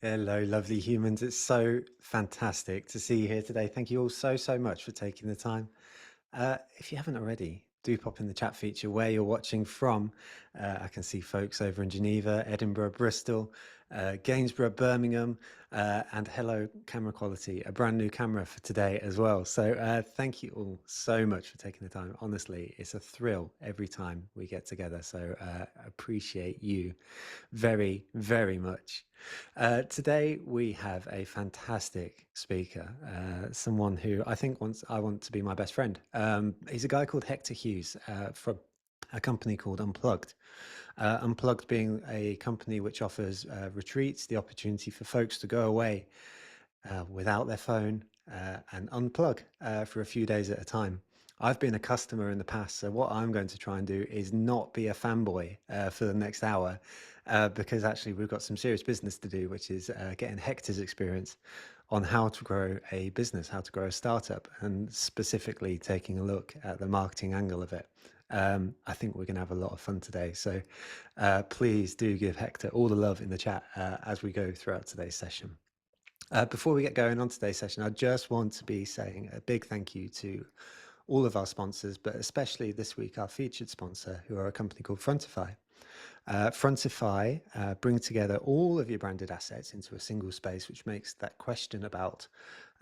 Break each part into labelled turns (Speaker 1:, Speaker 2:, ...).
Speaker 1: Hello, lovely humans. It's so fantastic to see you here today. Thank you all so much for taking the time. If you haven't already, do pop in the chat feature where you're watching from. I can see folks over in Geneva, Edinburgh, Bristol, Gainsborough, Birmingham, and hello, camera quality, a brand new camera for today as well. So thank you all so much for taking the time. Honestly, it's a thrill every time we get together. So appreciate you very much. Today we have a fantastic speaker, someone who I think wants I want to be my best friend. He's a guy called Hector Hughes from a company called Unplugged. Unplugged being a company which offers retreats, the opportunity for folks to go away without their phone and unplug for a few days at a time. I've been a customer in the past, so what I'm going to try and do is not be a fanboy for the next hour, because actually we've got some serious business to do, which is getting Hector's experience on how to grow a business, how to grow a startup, and specifically taking a look at the marketing angle of it. I think we're going to have a lot of fun today. So please do give Hector all the love in the chat as we go throughout today's session. Before we get going on today's session, I just want to be saying a big thank you to all of our sponsors, but especially this week, our featured sponsor, who are a company called Frontify. Frontify bring together all of your branded assets into a single space, which makes that question about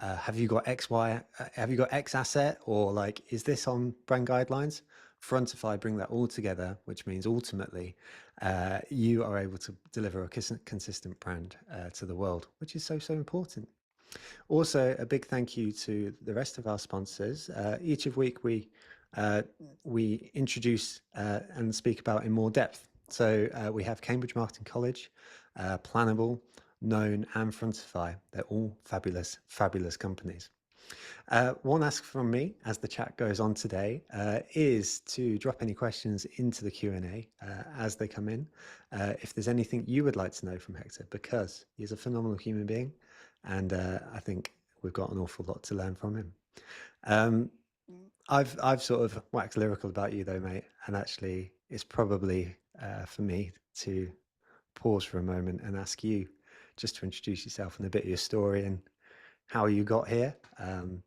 Speaker 1: have you got have you got X asset, or like, is this on brand guidelines? Frontify bring that all together, which means ultimately you are able to deliver a consistent brand to the world, which is so important. Also, a big thank you to the rest of our sponsors. Each of week we introduce and speak about in more depth. So we have Cambridge Marketing College, Planable, Known, and Frontify. They're all fabulous companies. One ask from me as the chat goes on today is to drop any questions into the Q&A as they come in. If there's anything you would like to know from Hector, because he's a phenomenal human being, and I think we've got an awful lot to learn from him. I've sort of waxed lyrical about you though, mate, and actually it's probably for me to pause for a moment and ask you just to introduce yourself and a bit of your story and how you got here,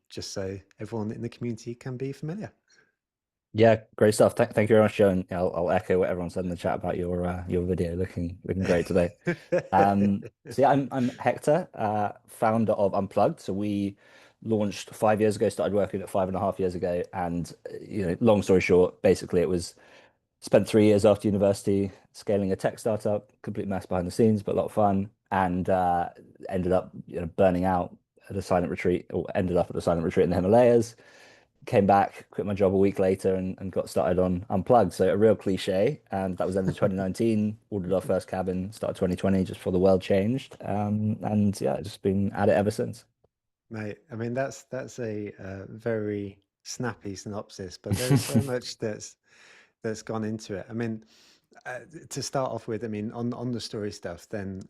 Speaker 1: just so everyone in the community can be familiar.
Speaker 2: Yeah, great stuff. Thank you very much, Joe. And I'll echo what everyone said in the chat about your video looking great today. So yeah, I'm Hector, founder of Unplugged. So we launched 5 years ago, started working at 5.5 years ago, and long story short, basically it was spent 3 years after university scaling a tech startup, complete mess behind the scenes, but a lot of fun, and ended up burning out at a silent retreat, or ended up at a silent retreat in the Himalayas. Came back, quit my job a week later, and got started on Unplugged. So a real cliche, and that was end of 2019. Ordered our first cabin, started 2020, just before the world changed. And yeah, just been at it ever since.
Speaker 1: Mate, I mean that's a very snappy synopsis, but there is so much that's gone into it. I mean, to start off with, I mean, on the story stuff, then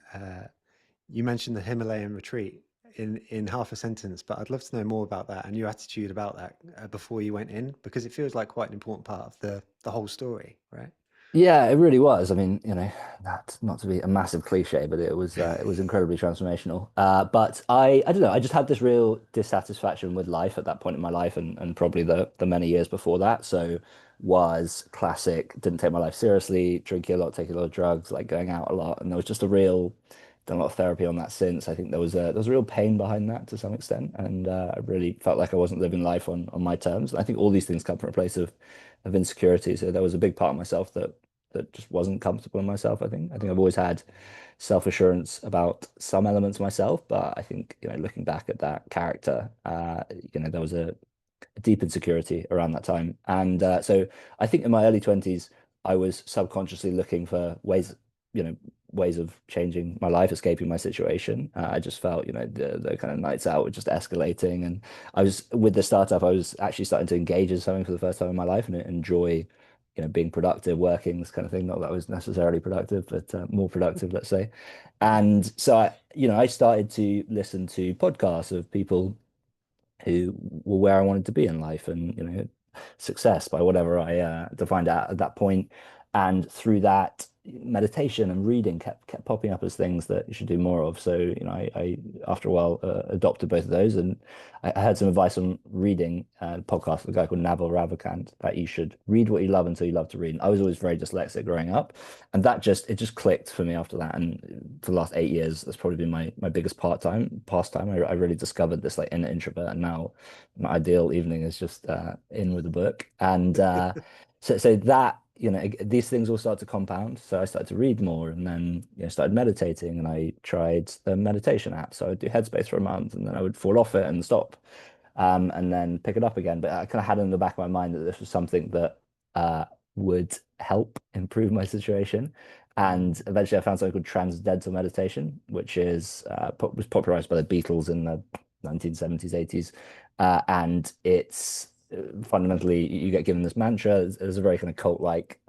Speaker 1: you mentioned the Himalayan retreat in half a sentence, but I'd love to know more about that and your attitude about that before you went in, because it feels like quite an important part of the whole story, right?
Speaker 2: Yeah, it really was. I mean, that's not to be a massive cliche, but it was incredibly transformational. But I don't know, I just had this real dissatisfaction with life at that point in my life, and probably the many years before that. So was classic, didn't take my life seriously, drinking a lot, taking a lot of drugs, like going out a lot, and there was just a real done a lot of therapy on that since. I think there was a real pain behind that to some extent, and I really felt like I wasn't living life on my terms. And I think all these things come from a place of insecurity. So there was a big part of myself that just wasn't comfortable in myself. I think I've always had self-assurance about some elements of myself, but I think looking back at that character, there was a deep insecurity around that time. And so I think in my early 20s, I was subconsciously looking for you know, ways of changing my life, escaping my situation. I just felt, the kind of nights out were just escalating. And I was with the startup, I was actually starting to engage in something for the first time in my life and enjoy, being productive, working, this kind of thing. Not that I was necessarily productive, but more productive, let's say. And so I started to listen to podcasts of people who were where I wanted to be in life, and success by whatever I defined at that point. And through that, meditation and reading kept popping up as things that you should do more of. So, I after a while adopted both of those, and I heard some advice on reading a podcast with a guy called Naval Ravikant that you should read what you love until you love to read. And I was always very dyslexic growing up, and it just clicked for me after that. And for the last 8 years, that's probably been my biggest pastime. I really discovered this like inner introvert, and now my ideal evening is just in with a book. And so that, these things all start to compound. So I started to read more, and then started meditating, and I tried the meditation app. So I'd do Headspace for a month, and then I would fall off it and stop, and then pick it up again. But I kind of had in the back of my mind that this was something that would help improve my situation.
Speaker 1: Mm.
Speaker 2: And eventually I found something called transcendental meditation, which was popularized by the Beatles in the 1970s, 80s. And it's fundamentally, you get given this mantra. There's a very kind of cult-like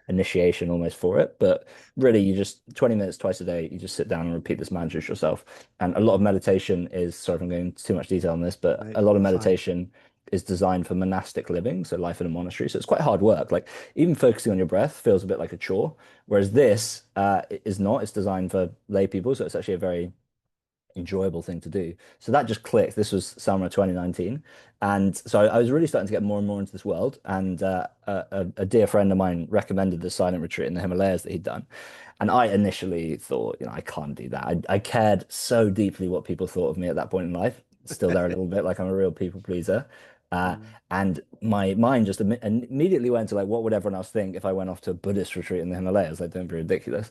Speaker 2: initiation almost for it. But really, you just 20 minutes twice a day, you just sit down and repeat this mantra to yourself. And a lot of meditation is, sorry if I'm going into too much detail on this, but
Speaker 1: No,
Speaker 2: a lot of
Speaker 1: you're fine.
Speaker 2: meditation is designed for monastic living, so life in a monastery. So it's quite hard work. Like even focusing on your breath feels a bit like a chore, whereas this is not. It's designed for lay people, so it's actually a very enjoyable thing to do. So that just clicked. This was summer 2019. And so I was really starting to get more and more into this world. And a dear friend of mine recommended the silent retreat in the Himalayas that he'd done. And I initially thought, I can't do that. I cared so deeply what people thought of me at that point in life. Still there a little bit, like I'm a real people pleaser. Uh,
Speaker 1: Mm.
Speaker 2: and my mind just immediately went to like, what would everyone else think if I went off to a Buddhist retreat in the Himalayas? Like, don't be ridiculous.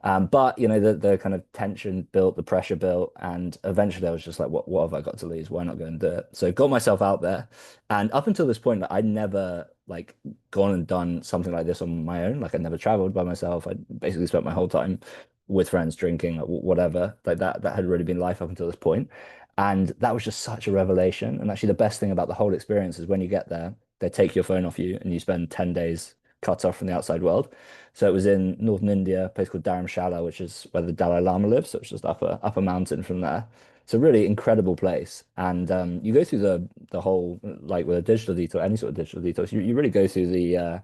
Speaker 2: But the kind of tension built, the pressure built, and eventually I was just like, what have I got to lose? Why not go and do it? So got myself out there, and up until this point, I'd never like gone and done something like this on my own. Like I never traveled by myself. I basically spent my whole time with friends, drinking, like, whatever. Like that had really been life up until this point, and that was just such a revelation. And actually, the best thing about the whole experience is when you get there, they take your phone off you, and you spend 10 days cut off from the outside world. So it was in northern India, a place called Dharamshala, which is where the Dalai Lama lives. So it's just up a mountain from there. It's a really incredible place. And you go through the whole, like with a digital detox, any sort of digital detox, you really go through the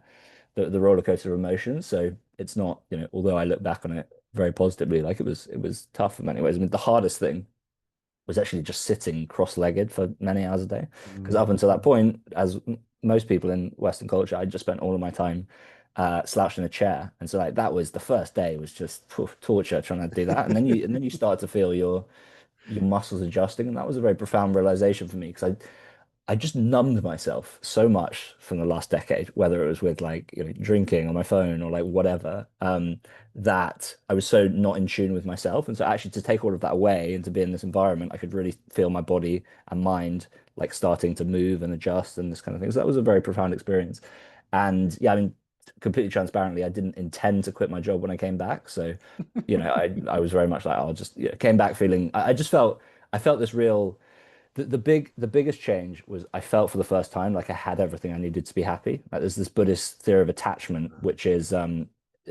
Speaker 2: roller coaster of emotions. So it's not, although I look back on it very positively, like it was tough in many ways. I mean, the hardest thing was actually just sitting cross-legged for many hours a day. Because up until that
Speaker 1: Mm.
Speaker 2: point, as most people in Western culture, I just spent all of my time slouched in a chair, and so like that was the first day was just torture trying to do that, and then you start to feel your muscles adjusting, and that was a very profound realization for me because I just numbed myself so much from the last decade, whether it was with like drinking on my phone or like whatever, that I was so not in tune with myself. And so actually to take all of that away and to be in this environment, I could really feel my body and mind like starting to move and adjust and this kind of thing. So that was a very profound experience. And yeah, I mean, completely transparently, I didn't intend to quit my job when I came back. So, I was very much like, I'll just came back feeling I just felt I felt this real the biggest change was I felt for the first time like I had everything I needed to be happy. Like there's this Buddhist theory of attachment, which is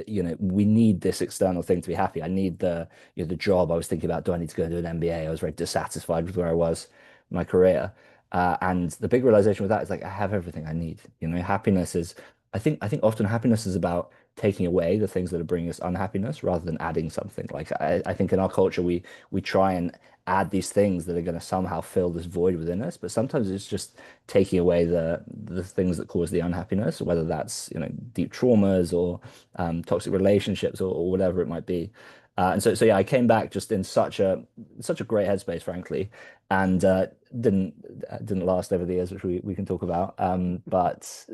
Speaker 2: we need this external thing to be happy. I need the job. I was thinking about, do I need to go and do an MBA? I was very dissatisfied with where I was in my career. And the big realization with that is like I have everything I need. Happiness is I think often happiness is about taking away the things that are bringing us unhappiness rather than adding something. Like I think in our culture we try and add these things that are going to somehow fill this void within us, but sometimes it's just taking away the things that cause the unhappiness, whether that's deep traumas or toxic relationships or whatever it might be. And so yeah, I came back just in such a great headspace, frankly, and didn't didn't last over the years, which we can talk about. But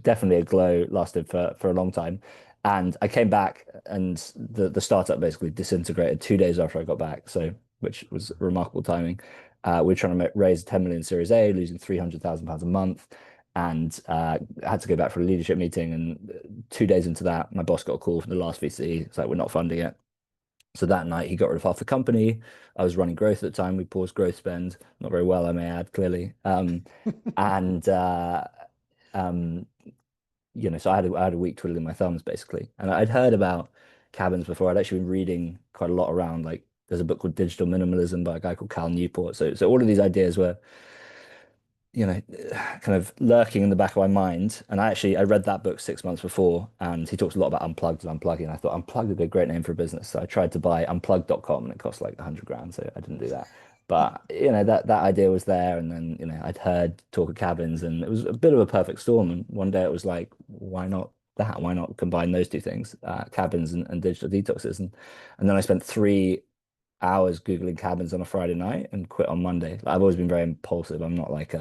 Speaker 2: definitely a glow lasted for a long time. And I came back, and the startup basically disintegrated 2 days after I got back. So, which was remarkable timing. We were trying to raise 10 million Series A, losing £300,000 a month, and I had to go back for a leadership meeting. And 2 days into that, my boss got a call from the last VC. It's like, we're not funding it. So that night, he got rid of half the company. I was running growth at the time. We paused growth spend, not very well, I may add, clearly. And um, so I had a week twiddling my thumbs basically. And I'd heard about cabins before. I'd actually been reading quite a lot around. Like there's a book called Digital Minimalism by a guy called Cal Newport. So all of these ideas were kind of lurking in the back of my mind. And I read that book 6 months before, and he talks a lot about unplugged and unplugging. And I thought unplugged would be a great name for a business. So I tried to buy unplugged.com, and it cost like 100 grand, so I didn't do that. But that idea was there, and then I'd heard talk of cabins, and it was a bit of a perfect storm. And one day it was like, why not that? Why not combine those two things, cabins and digital detoxes? And then I spent 3 hours Googling cabins on a Friday night and quit on Monday. Like, I've always been very impulsive. I'm not like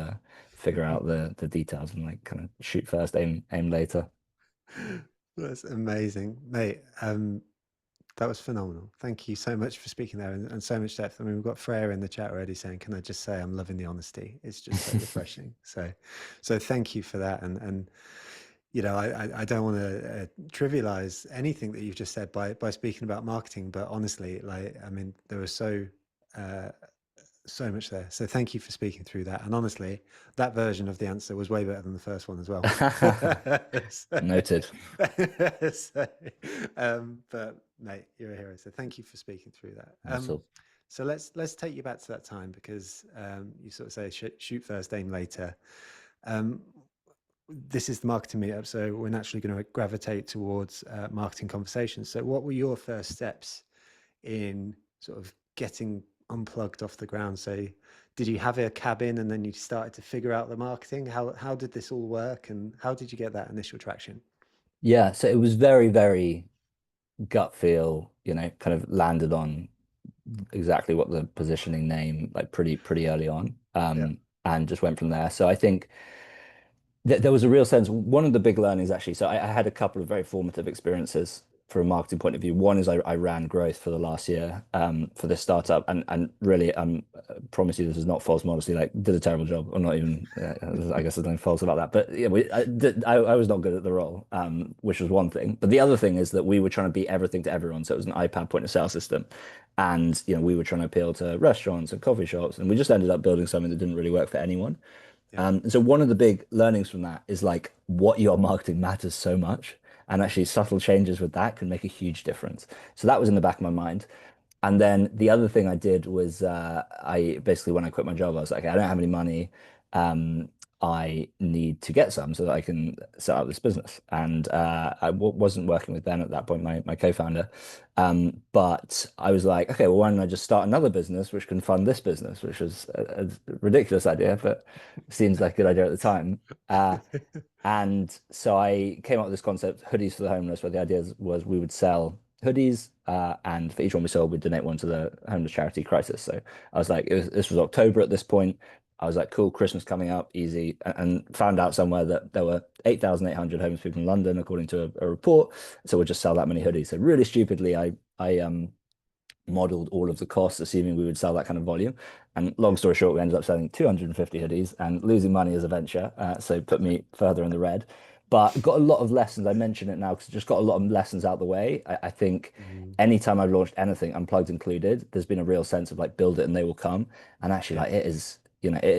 Speaker 2: figure out the details and like kind of shoot first, aim later.
Speaker 1: That's amazing, mate. That was phenomenal. Thank you so much for speaking there and so much depth. I mean, we've got Freya in the chat already saying, "Can I just say I'm loving the honesty? It's just so refreshing." So thank you for that. And I don't want to trivialize anything that you've just said by speaking about marketing, but honestly, like, I mean, there was uh, so much there. So thank you for speaking through that. And honestly, that version of the answer was way better than the first one as well. So,
Speaker 2: Noted.
Speaker 1: so, but mate, you're a hero. So thank you for speaking through that.
Speaker 2: Also,
Speaker 1: So let's take you back to that time because you sort of say shoot first, aim later. Um, this is the marketing meetup, so we're naturally going to gravitate towards marketing conversations. So what were your first steps in sort of getting unplugged off the ground? So did you have a cabin and then you started to figure out the marketing? How did this all work and how did you get that initial traction?
Speaker 2: yeah. So it was very, very gut feel. Kind of landed on exactly what the positioning name, like pretty early on,
Speaker 1: Yeah,
Speaker 2: and just went from there. So I think there was a real sense. One of the big learnings, actually, so I had a couple of very formative experiences from a marketing point of view. One is I ran growth for the last year for this startup, and really, promise you this is not false modesty. Like, did a terrible job, or not even. I guess there's nothing false about that. But yeah, I was not good at the role, which was one thing. But the other thing is that we were trying to be everything to everyone. So it was an iPad point of sale system, and we were trying to appeal to restaurants and coffee shops, and we just ended up building something that didn't really work for anyone.
Speaker 1: yeah,
Speaker 2: So one of the big learnings from that is like what you are marketing matters so much, and actually subtle changes with that can make a huge difference. So that was in the back of my mind. And then the other thing I did was I basically when I quit my job, I was like, I don't have any money. Um, I need to get some so that I can set up this business. And I w wasn't working with Ben at that point, my co-founder. But I was like, okay, well, why don't I just start another business which can fund this business, which was a ridiculous idea, but seems like a good idea at the time. And so I came up with this concept, hoodies for the homeless, where the idea was we would sell hoodies, and for each one we sold, we'd donate one to the homeless charity Crisis. So I was like, this was October at this point. I was like, cool, Christmas coming up, easy, and found out somewhere that there were 8,800 homeless people in London, according to a report. So we'll just sell that many hoodies. So really stupidly, I modeled all of the costs, assuming we would sell that kind of volume. And long
Speaker 1: yeah,
Speaker 2: story short, we ended up selling 250 hoodies and losing money as a venture. So put me further in the red. But got a lot of lessons. I mention it now because just got a lot of lessons out the way. I think
Speaker 1: mm,
Speaker 2: anytime I've launched anything, Unplugged included, there's been a real sense of like build it and they will come. And actually,
Speaker 1: yeah,
Speaker 2: like it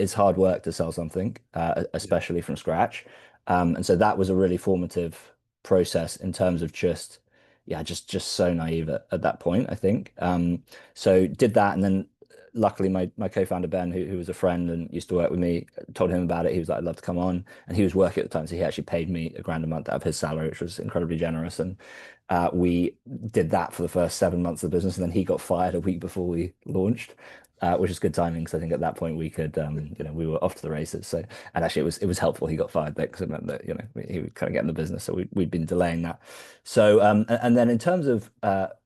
Speaker 2: is hard work to sell something,
Speaker 1: yeah,
Speaker 2: especially from scratch. And so that was a really formative process in terms of just yeah, just so naive at that point, I think. So did that, and then luckily my co-founder Ben, who was a friend and used to work with me, told him about it. He was like, "I'd love to come on," and he was working at the time, so he actually paid me a grand a month out of his salary, which was incredibly generous. And we did that for the first 7 months of the business, and then he got fired a week before we launched. Which is good timing because I think at that point we could, we were off to the races. So, and actually it was helpful he got fired because it meant that he would kind of get in the business. So we'd been delaying that. So, and then in terms of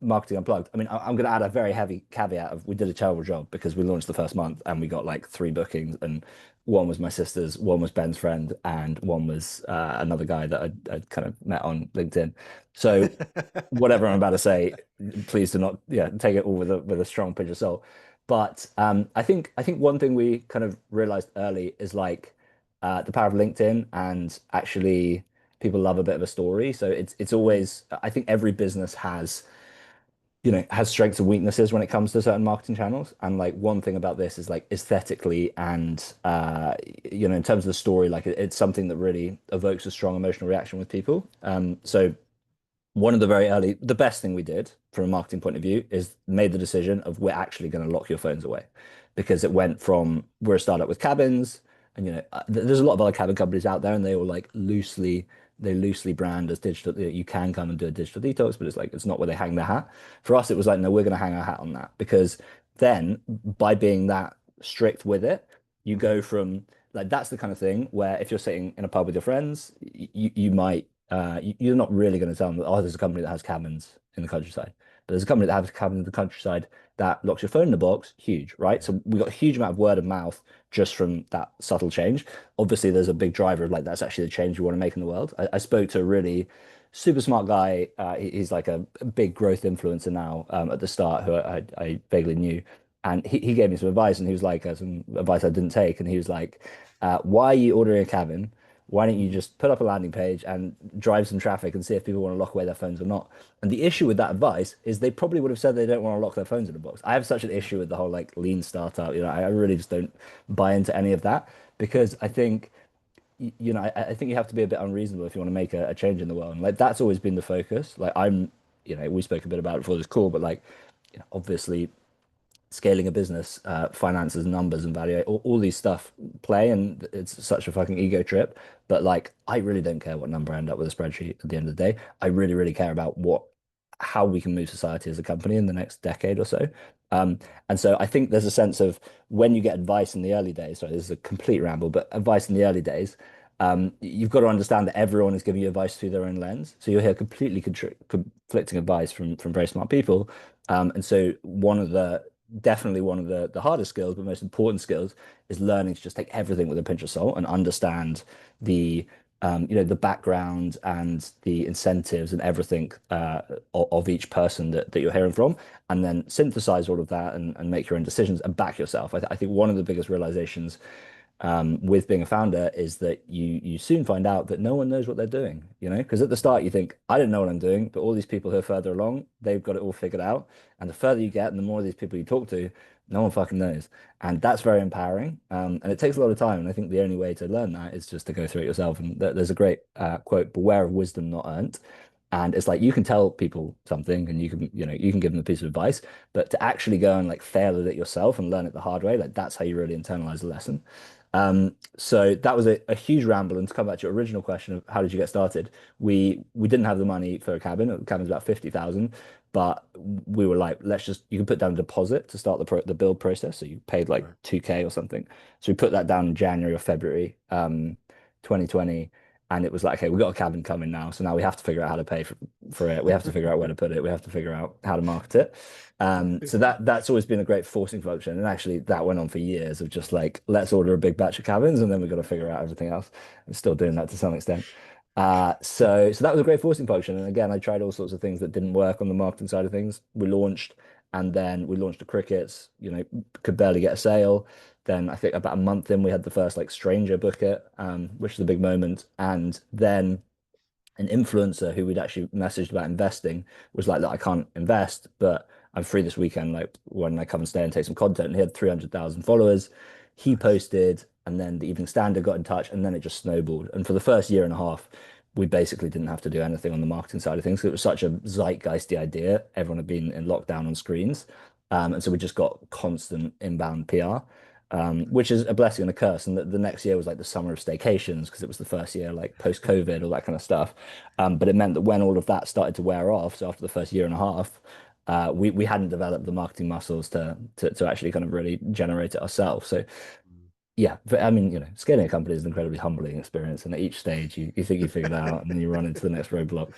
Speaker 2: marketing unplugged, I mean, I'm going to add a very heavy caveat of we did a terrible job because we launched the first month and we got like 3 bookings, and one was my sister's, one was Ben's friend, and one was another guy that I'd kind of met on LinkedIn. So, whatever I'm about to say, please do not, yeah, take it all with a strong pinch of salt. But I think one thing we kind of realized early is like the power of LinkedIn, and actually people love a bit of a story. So it's
Speaker 1: Mm,
Speaker 2: always I think every business has strengths and weaknesses when it comes to certain marketing channels. And like one thing about this is like aesthetically and in terms of the story, like it's something that really evokes a strong emotional reaction with people. So one of the best thing we did from a marketing point of view is made the decision of we're actually going to lock your phones away, because it went from we're a startup with cabins, And there's a lot of other cabin companies out there, and they all like loosely brand as digital. You can come and do a digital detox, but it's like it's not where they hang their hat. For us, it was like, no, we're going to hang our hat on that because then by being that strict with it, you
Speaker 1: Mhm.
Speaker 2: go from like that's the kind of thing where if you're sitting in a pub with your friends, you might you're not really going to tell them that, oh, there's a company that has cabins in the countryside. But there's a company that has cabins in the countryside that locks your phone in the box, huge, right?
Speaker 1: Yeah.
Speaker 2: So we got a huge amount of word of mouth just from that subtle change. Obviously, there's a big driver of like that's actually the change we want to make in the world. I spoke to a really super smart guy. He's like a big growth influencer now at the start, who I vaguely knew. And he gave me some advice, and he was like, some advice I didn't take. And he was like, why are you ordering a cabin? Why don't you
Speaker 1: Mhm.
Speaker 2: just put up a landing page and drive some traffic and see if people want to lock away their phones or not? And the issue with that advice is they probably would have said they don't want to lock their phones in a box. I have such an
Speaker 1: Yeah.
Speaker 2: issue with the whole like lean startup. I really just don't buy into any of that because I think I think you have to be a bit unreasonable if you want to make a change in the world. And like that's always been the focus. Like we spoke a bit about it before this call, but like, obviously scaling a business, finances, numbers, and value, all these stuff play, and it's such a fucking ego trip. But like, I really don't care what number I end up with a spreadsheet at the end of the day. I really, really care about how we can move society as a company in the next decade or so. Um, and so I think there's a sense of when you get advice in the early days. Sorry, this is a complete ramble, but advice in the early days. You've got to understand that everyone is giving you advice through their own lens. So you'll hear completely conflicting advice from very smart people. And so definitely one of the hardest skills, but most important skills is learning to just take everything with a pinch of salt and understand the the background and the incentives and everything of each person that you're hearing from, and then synthesize all of that and make your own decisions and back yourself. I think one of the biggest realizations with being a founder is that you soon find out that no one knows what they're doing, because at the start you think, I don't know what I'm doing, but all these people who are further along, they've got it all figured out. And the further you get and the more of these people you talk to, no one fucking knows. And that's very empowering. And it takes a lot of time. And I think the only way to learn that is just to go through it yourself. And there's a great quote, beware of wisdom not earned. And it's like you can tell people something and you can give them a piece of advice, but to actually go and like fail at it yourself and learn it the hard way, like that's how you really internalize the lesson. So that was a huge ramble. And to come back to your original question of how did you get started, we didn't have the money for a cabin. The cabin's about 50,000, but we were like, you can put down a deposit to start the build process. So you paid like
Speaker 1: Right.
Speaker 2: 2K or something. So we put that down in January or February, 2020. And it was like, okay, we've got a cabin coming now. So now we have to figure out how to pay for it. We have to figure out where to put it. We have to figure out how to market it. So that's always been a great forcing function. And actually that went on for years of just like, let's order a big batch of cabins and then we've got to figure out everything else. I'm still doing that to some extent. So that was a great forcing function. And again, I tried all sorts of things that didn't work on the marketing side of things. We launched and then we launched the crickets, could barely get a sale. Then I think about a month in, we had the first like stranger book it, which was a big moment. And then an influencer who we'd actually messaged about investing was like, look, I can't invest, but I'm free this weekend. Like, when I come and stay and take some content? And he had 300,000 followers. He
Speaker 1: Nice.
Speaker 2: posted, and then the Evening Standard got in touch, and then it just snowballed. And for the first year and a half, we basically didn't have to do anything on the marketing side of things. It was such a zeitgeisty idea. Everyone had been in lockdown on screens. And so we just got constant inbound PR, which is a blessing and a curse. And the next year was like the summer of staycations because it was the first year like post-COVID, all that kind of stuff. But it meant that when all of that started to wear off, so after the first year and a half, we hadn't developed the marketing muscles to actually kind of really generate it ourselves. So
Speaker 1: Mm.
Speaker 2: yeah, but I mean, scaling a company is an incredibly humbling experience. And at each stage, you think you figured it out, and then you run into the next roadblock.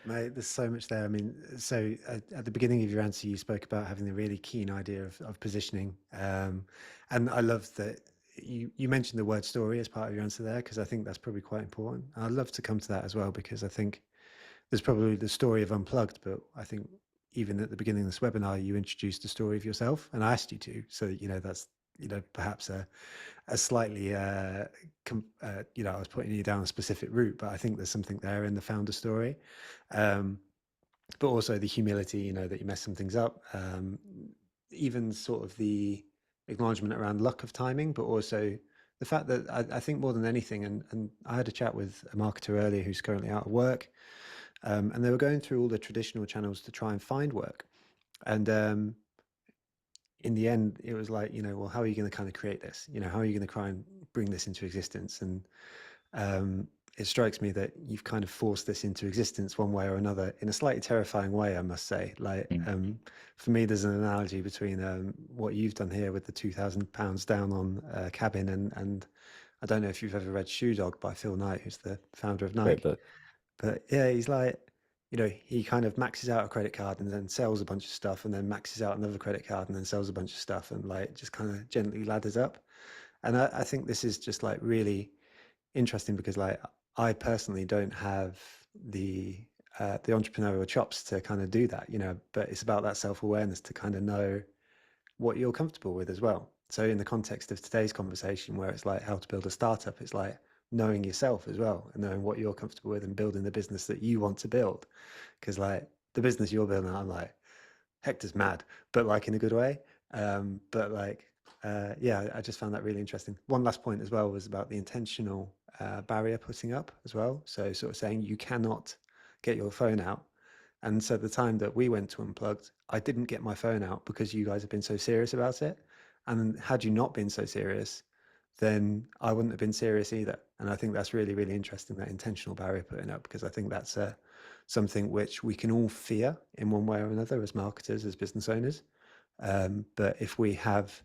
Speaker 1: Mate, there's so much there. I mean, so at the beginning of your answer, you spoke about having a really keen idea of positioning. And I love that you mentioned the word story as part of your answer there, because I think that's probably quite important. I'd love to come to that as well, because I think there's probably the story of Unplugged, but I think even at the beginning of this webinar, you introduced the story of yourself, and I asked you to. So, that's, perhaps a slightly, I was putting you down a specific route, but I think there's something there in the founder story. Um, but also the humility, that you mess some things up. Even sort of the acknowledgement around luck of timing, but also the fact that I think more than anything, and I had a chat with a marketer earlier who's currently out of work, and they were going through all the traditional channels to try and find work. And in the end, it was like, well, how are you going to kind of create this? How are you going to try and bring this into existence? And um, it strikes me that you've kind of forced this into existence one way or another in a slightly terrifying way, I must say. Like,
Speaker 2: Mm.
Speaker 1: for me, there's an analogy between what you've done here with the £2,000 down on cabin, and I don't know if you've ever read Shoe Dog by Phil Knight, who's the founder of
Speaker 2: Great
Speaker 1: Nike.
Speaker 2: book.
Speaker 1: But yeah, he's like, he kind of maxes out a credit card and then sells a bunch of stuff, and then maxes out another credit card and then sells a bunch of stuff, and like just kind of gently ladders up. And I think this is just like really interesting because like I personally don't have the entrepreneurial chops to kind of do that, but it's about that self-awareness to kind of know what you're comfortable with as well. So in the context of today's conversation, where it's like how to build a startup, it's like knowing yourself as well and knowing what you're comfortable with and building the business that you want to build. Because like the business you're building, I'm like, Hector's mad, but like in a good way. But like, yeah, I just found that really interesting. One last point as well was about the intentional barrier putting up as well. So sort of saying you cannot get your phone out. And so the time that we went to Unplugged, I didn't get my phone out because you guys have been so serious about it. And had you not been so serious, then I wouldn't have been serious either. And I think that's really, really interesting, that intentional barrier putting up, because I think that's something which we can all fear in one way or another as marketers, as business owners. But if we have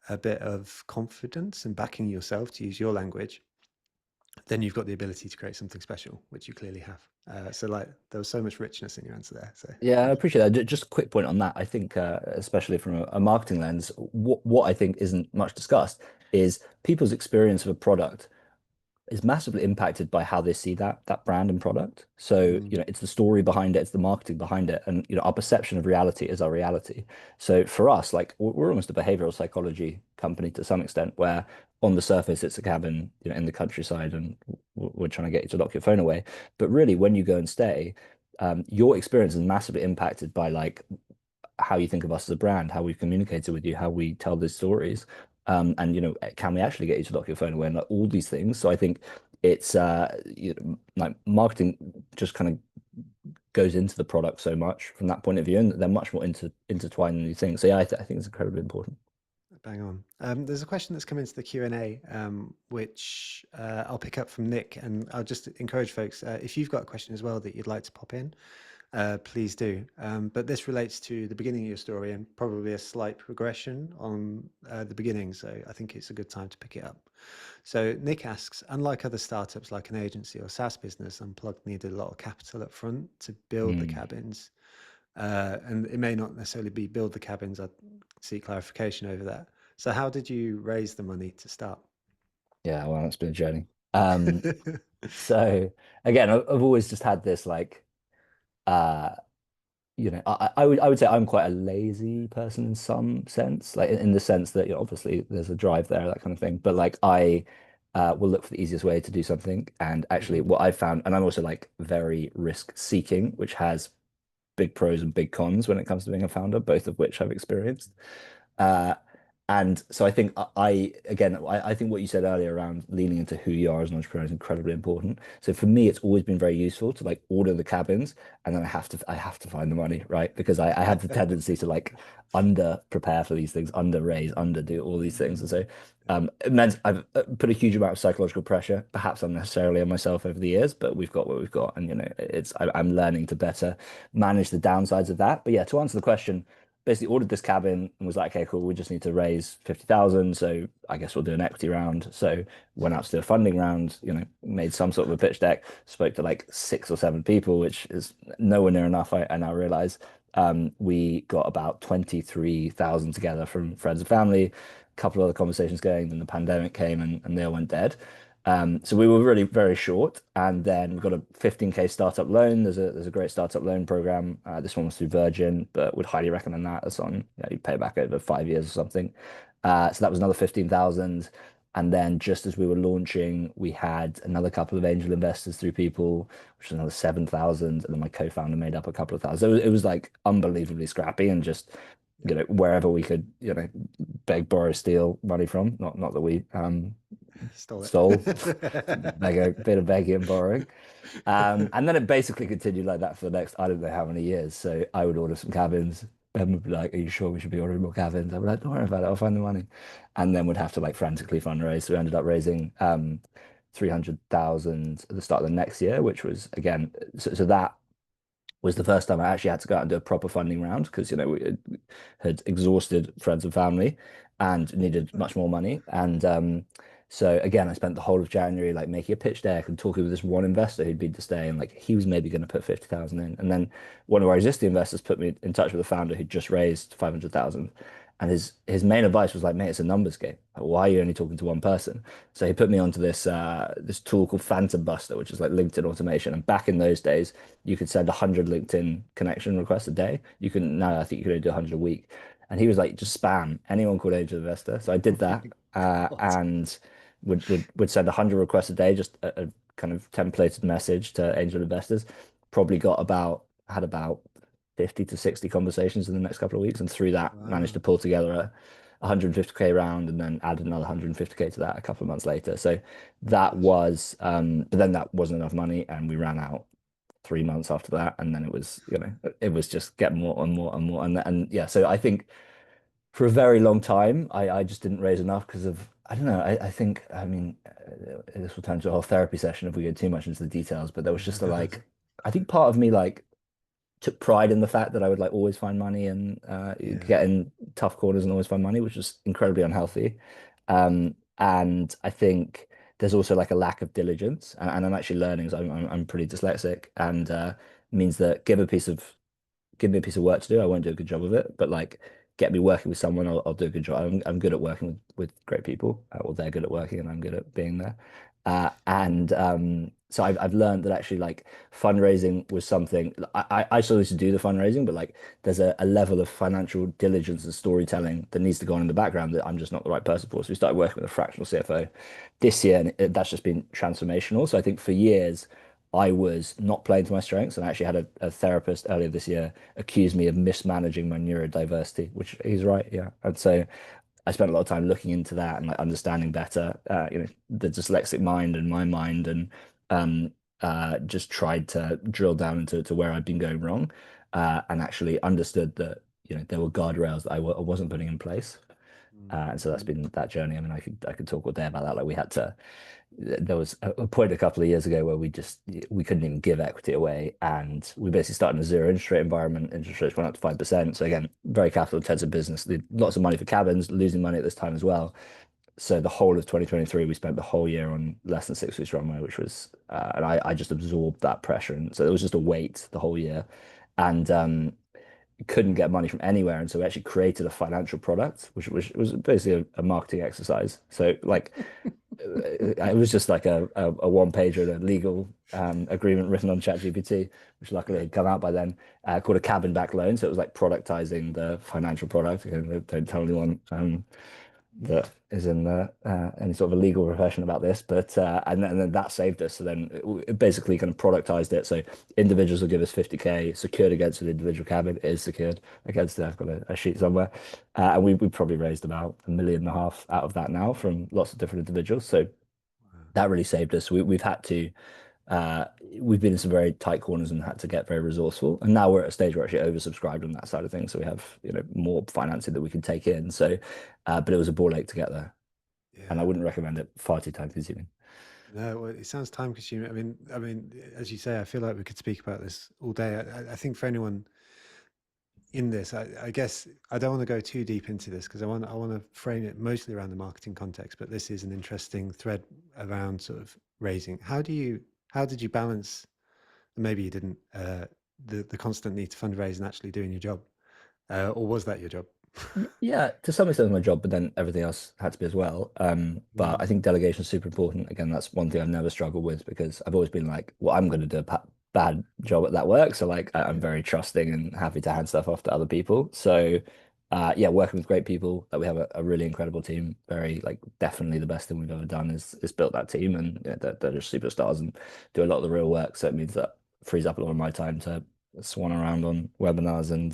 Speaker 1: a bit of confidence and backing yourself, to use your language, then you've got the ability to create something special, which you clearly have. So like there was so much richness in your answer there. So
Speaker 2: Yeah, I
Speaker 1: thank you.
Speaker 2: appreciate that. Just a quick point on that. I think, especially from a marketing lens, what I think isn't much discussed is people's experience of a product is massively impacted by how they see that brand and product. So,
Speaker 1: Mm,
Speaker 2: it's the story behind it, it's the marketing behind it, and our perception of reality is our reality. So for us, like we're almost a behavioral psychology company to some extent, where on the surface it's a cabin, in the countryside, and we're trying to get you to lock your phone away. But really, when you go and stay, your experience is massively impacted by like how you think of us as a brand, how we've communicated with you, how we tell these stories. And can we actually get you to lock your phone away and like all these things? So I think it's like marketing just kind of goes into the product so much from that point of view, and they're much more intertwined than you think. So yeah, I think it's incredibly important.
Speaker 1: bang on. There's a question that's come into the Q&A, which I'll pick up from Nick, and I'll just encourage folks, if you've got a question as well that you'd like to pop in, please do. But this relates to the beginning of your story and probably a slight progression on the beginning. So I think it's a good time to pick it up. So Nick asks, unlike other startups like an agency or SaaS business, Unplugged needed a lot of capital up front to build the
Speaker 2: Mm.
Speaker 1: cabins. And it may not necessarily be build the cabins. I'd seek clarification over that. So how did you raise the money to start?
Speaker 2: Yeah, well, it's been a journey. So again, I've always just had this like uh I would say I'm quite a lazy person in some sense, like in the sense that, obviously there's a drive there, that kind of thing. But like I will look for the easiest way to do something. And actually,
Speaker 1: Mhm.
Speaker 2: what I found, and I'm also like very risk seeking, which has big pros and big cons when it comes to being a founder, both of which I've experienced. Uh, and so I think again, I think what you said earlier around leaning into who you are as an entrepreneur is incredibly important. So for me, it's always been very useful to like order the cabins, and then I have to find the money, right? Because I have the tendency to like under prepare for these things, under raise, under do all these things. And
Speaker 1: Mm,
Speaker 2: so
Speaker 1: yeah.
Speaker 2: it meant I've put a huge amount of psychological pressure, perhaps unnecessarily on myself over the years, but we've got what we've got. And I'm learning to better manage the downsides of that. But yeah, to answer the question, basically ordered this cabin and was like, okay, cool, we just need to raise 50,000. So I guess we'll do an equity round. So went out to do a funding round, made some sort of a pitch deck, spoke to like 6 or 7 people, which is nowhere near enough, I now realize. We got about 23,000 together from friends and family, a couple of other conversations going, then the pandemic came and they all went dead. So we were really very short, and then we got a 15K startup loan. There's a great startup loan program. This one was through Virgin, but would highly recommend that. It's on, you pay back over 5 years or something. So that was another 15,000. And then just as we were launching, we had another couple of angel investors through people, which was another 7,000. And then my co-founder made up a couple of thousand. So it was like unbelievably scrappy and just,
Speaker 1: Yeah.
Speaker 2: wherever we could, beg, borrow, steal money from. Not that we
Speaker 1: Stole
Speaker 2: stole,
Speaker 1: it.
Speaker 2: beg a bit of begging and borrowing. And then it basically continued like that for the next, I don't know how many years. So I would order some cabins. Ben would be like, "Are you sure we should be ordering more cabins?" I'd be like, "Don't worry about it. I'll find the money." And then would have to like frantically fundraise. So we ended up raising 300,000 at the start of the next year, which was again, so that was the first time I actually had to go out and do a proper funding round because we had exhausted friends and family and needed much more money. And so again, I spent the whole of January like making a pitch deck and talking with this one investor who'd been to stay, and like he was maybe going to put 50,000 in. And then one of our existing investors put me in touch with a founder who'd just raised 500,000. And his main advice was like, mate, it's a numbers game. Like, why are you only talking to one person? So he put me onto this tool called Phantom Buster, which is like LinkedIn automation. And back in those days, you could send 100 LinkedIn connection requests a day. You can now, I think you can only do 100 a week. And he was like, just spam anyone called angel investor. So I did
Speaker 1: Oh
Speaker 2: that
Speaker 1: my God.
Speaker 2: and would send 100 requests a day, just a kind of templated message to angel investors. Probably had about 50 to 60 conversations in the next couple of weeks. And through that, managed to
Speaker 1: Wow.
Speaker 2: pull together a 150K round and then add another 150K to that a couple of months later. So that
Speaker 1: Gosh.
Speaker 2: was, but then that wasn't enough money and we ran out 3 months after that, and then it was just get more and more and more, and yeah. So I think for a very long time, I just didn't raise enough because of I don't know. I think I mean this will turn into a whole therapy session if we go too much into the details, but there was just a like I think part of me like took pride in the fact that I would like always find money and
Speaker 1: Yeah.
Speaker 2: get in tough corners and always find money, which was incredibly unhealthy. And I think there's also like a lack of diligence, and I'm actually learning. So I'm pretty dyslexic, and means that give me a piece of work to do, I won't do a good job of it. But like, get me working with someone, I'll do a good job. I'm good at working with great people, or they're good at working, and I'm good at being there. And so I've learned that actually like fundraising was something I still used to do the fundraising, but like there's a level of financial diligence and storytelling that needs to go on in the background that I'm just not the right person for. So we started working with a fractional CFO this year, and that's just been transformational. So I think for years I was not playing to my strengths, and I actually had a therapist earlier this year accuse me of mismanaging my neurodiversity, which he's right, yeah. And so I spent a lot of time looking into that and like understanding better, the dyslexic mind and my mind, and um, just tried to drill down into to where I'd been going wrong, and actually understood that there were guardrails that I wasn't putting in place. And so that's
Speaker 1: Mm.
Speaker 2: been that journey. I mean, I could talk all day about that. Like we had to there was a point a couple of years ago where we couldn't even give equity away, and we basically started in a zero interest rate environment. Interest rates went up to 5%. So again, very capital intensive business. Lots of money for cabins, losing money at this time as well. So the whole of 2023, we spent the whole year on less than 6 weeks runway, which was and I just absorbed that pressure, and so it was just a weight the whole year, and couldn't get money from anywhere, and so we actually created a financial product, which was basically a marketing exercise. So like it was just like a one pager and a legal agreement written on ChatGPT, which luckily had come out by then, called a cabin back loan. So it was like productizing the financial product. Again, don't tell anyone that is in any sort of a legal profession about this, but and then that saved us. So then it basically kind of productized it. So individuals will give us 50K secured against an individual cabin. It is secured against it. I've got a sheet somewhere, and we probably raised about 1.5 million out of that now from lots of different individuals. So that really saved us. We've had to uh, we've been in some very tight corners and had to get very resourceful. And now we're at a stage where we're actually oversubscribed on that side of things. So we have, more financing that we can take in. So, but it was a ball ache to get there. And I
Speaker 1: Yeah.
Speaker 2: wouldn't recommend it. Far too time consuming.
Speaker 1: No, well, it sounds time consuming. As you say, I feel like we could speak about this all day. I think for anyone in this, I guess I don't want to go too deep into this because I want to frame it mostly around the marketing context. But this is an interesting thread around sort of raising. How did you balance? Maybe you didn't the constant need to fundraise and actually doing your job, or was that your job?
Speaker 2: Yeah, to some extent, it was my job, but then everything else had to be as well. But I
Speaker 1: Mm,
Speaker 2: think delegation is super important. Again, that's one thing I've never struggled with because I've always been like, well, I'm going to do a bad job at that work. So like, I'm
Speaker 1: yeah,
Speaker 2: very trusting and happy to hand stuff off to other people. So, yeah, working with great people, that we have a really incredible team. Very like, definitely the best thing we've ever done is built that team, and they're just superstars and do a lot of the real work. So it means that frees up a lot of my time to swan around on webinars and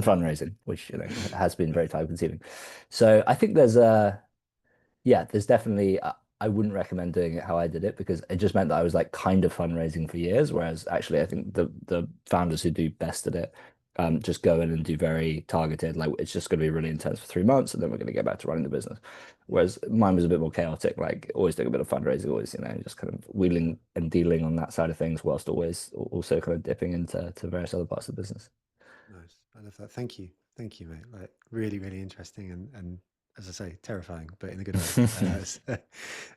Speaker 2: fundraising, which has been very time consuming. So I think there's definitely I wouldn't recommend doing it how I did it because it just meant that I was like kind of fundraising for years, whereas actually I think the founders who do best at it just go in and do very targeted, like it's just going to be really intense for 3 months, and then we're going to get back to running the business.
Speaker 1: Yeah.
Speaker 2: Whereas mine was a bit more chaotic, like always doing a bit of fundraising, always, just kind of wheeling and dealing on that side of things, whilst always also kind of dipping into various other parts of the business.
Speaker 1: Nice. I love that. Thank you. Thank you, mate. Like really, really interesting and as I say, terrifying, but in a good way.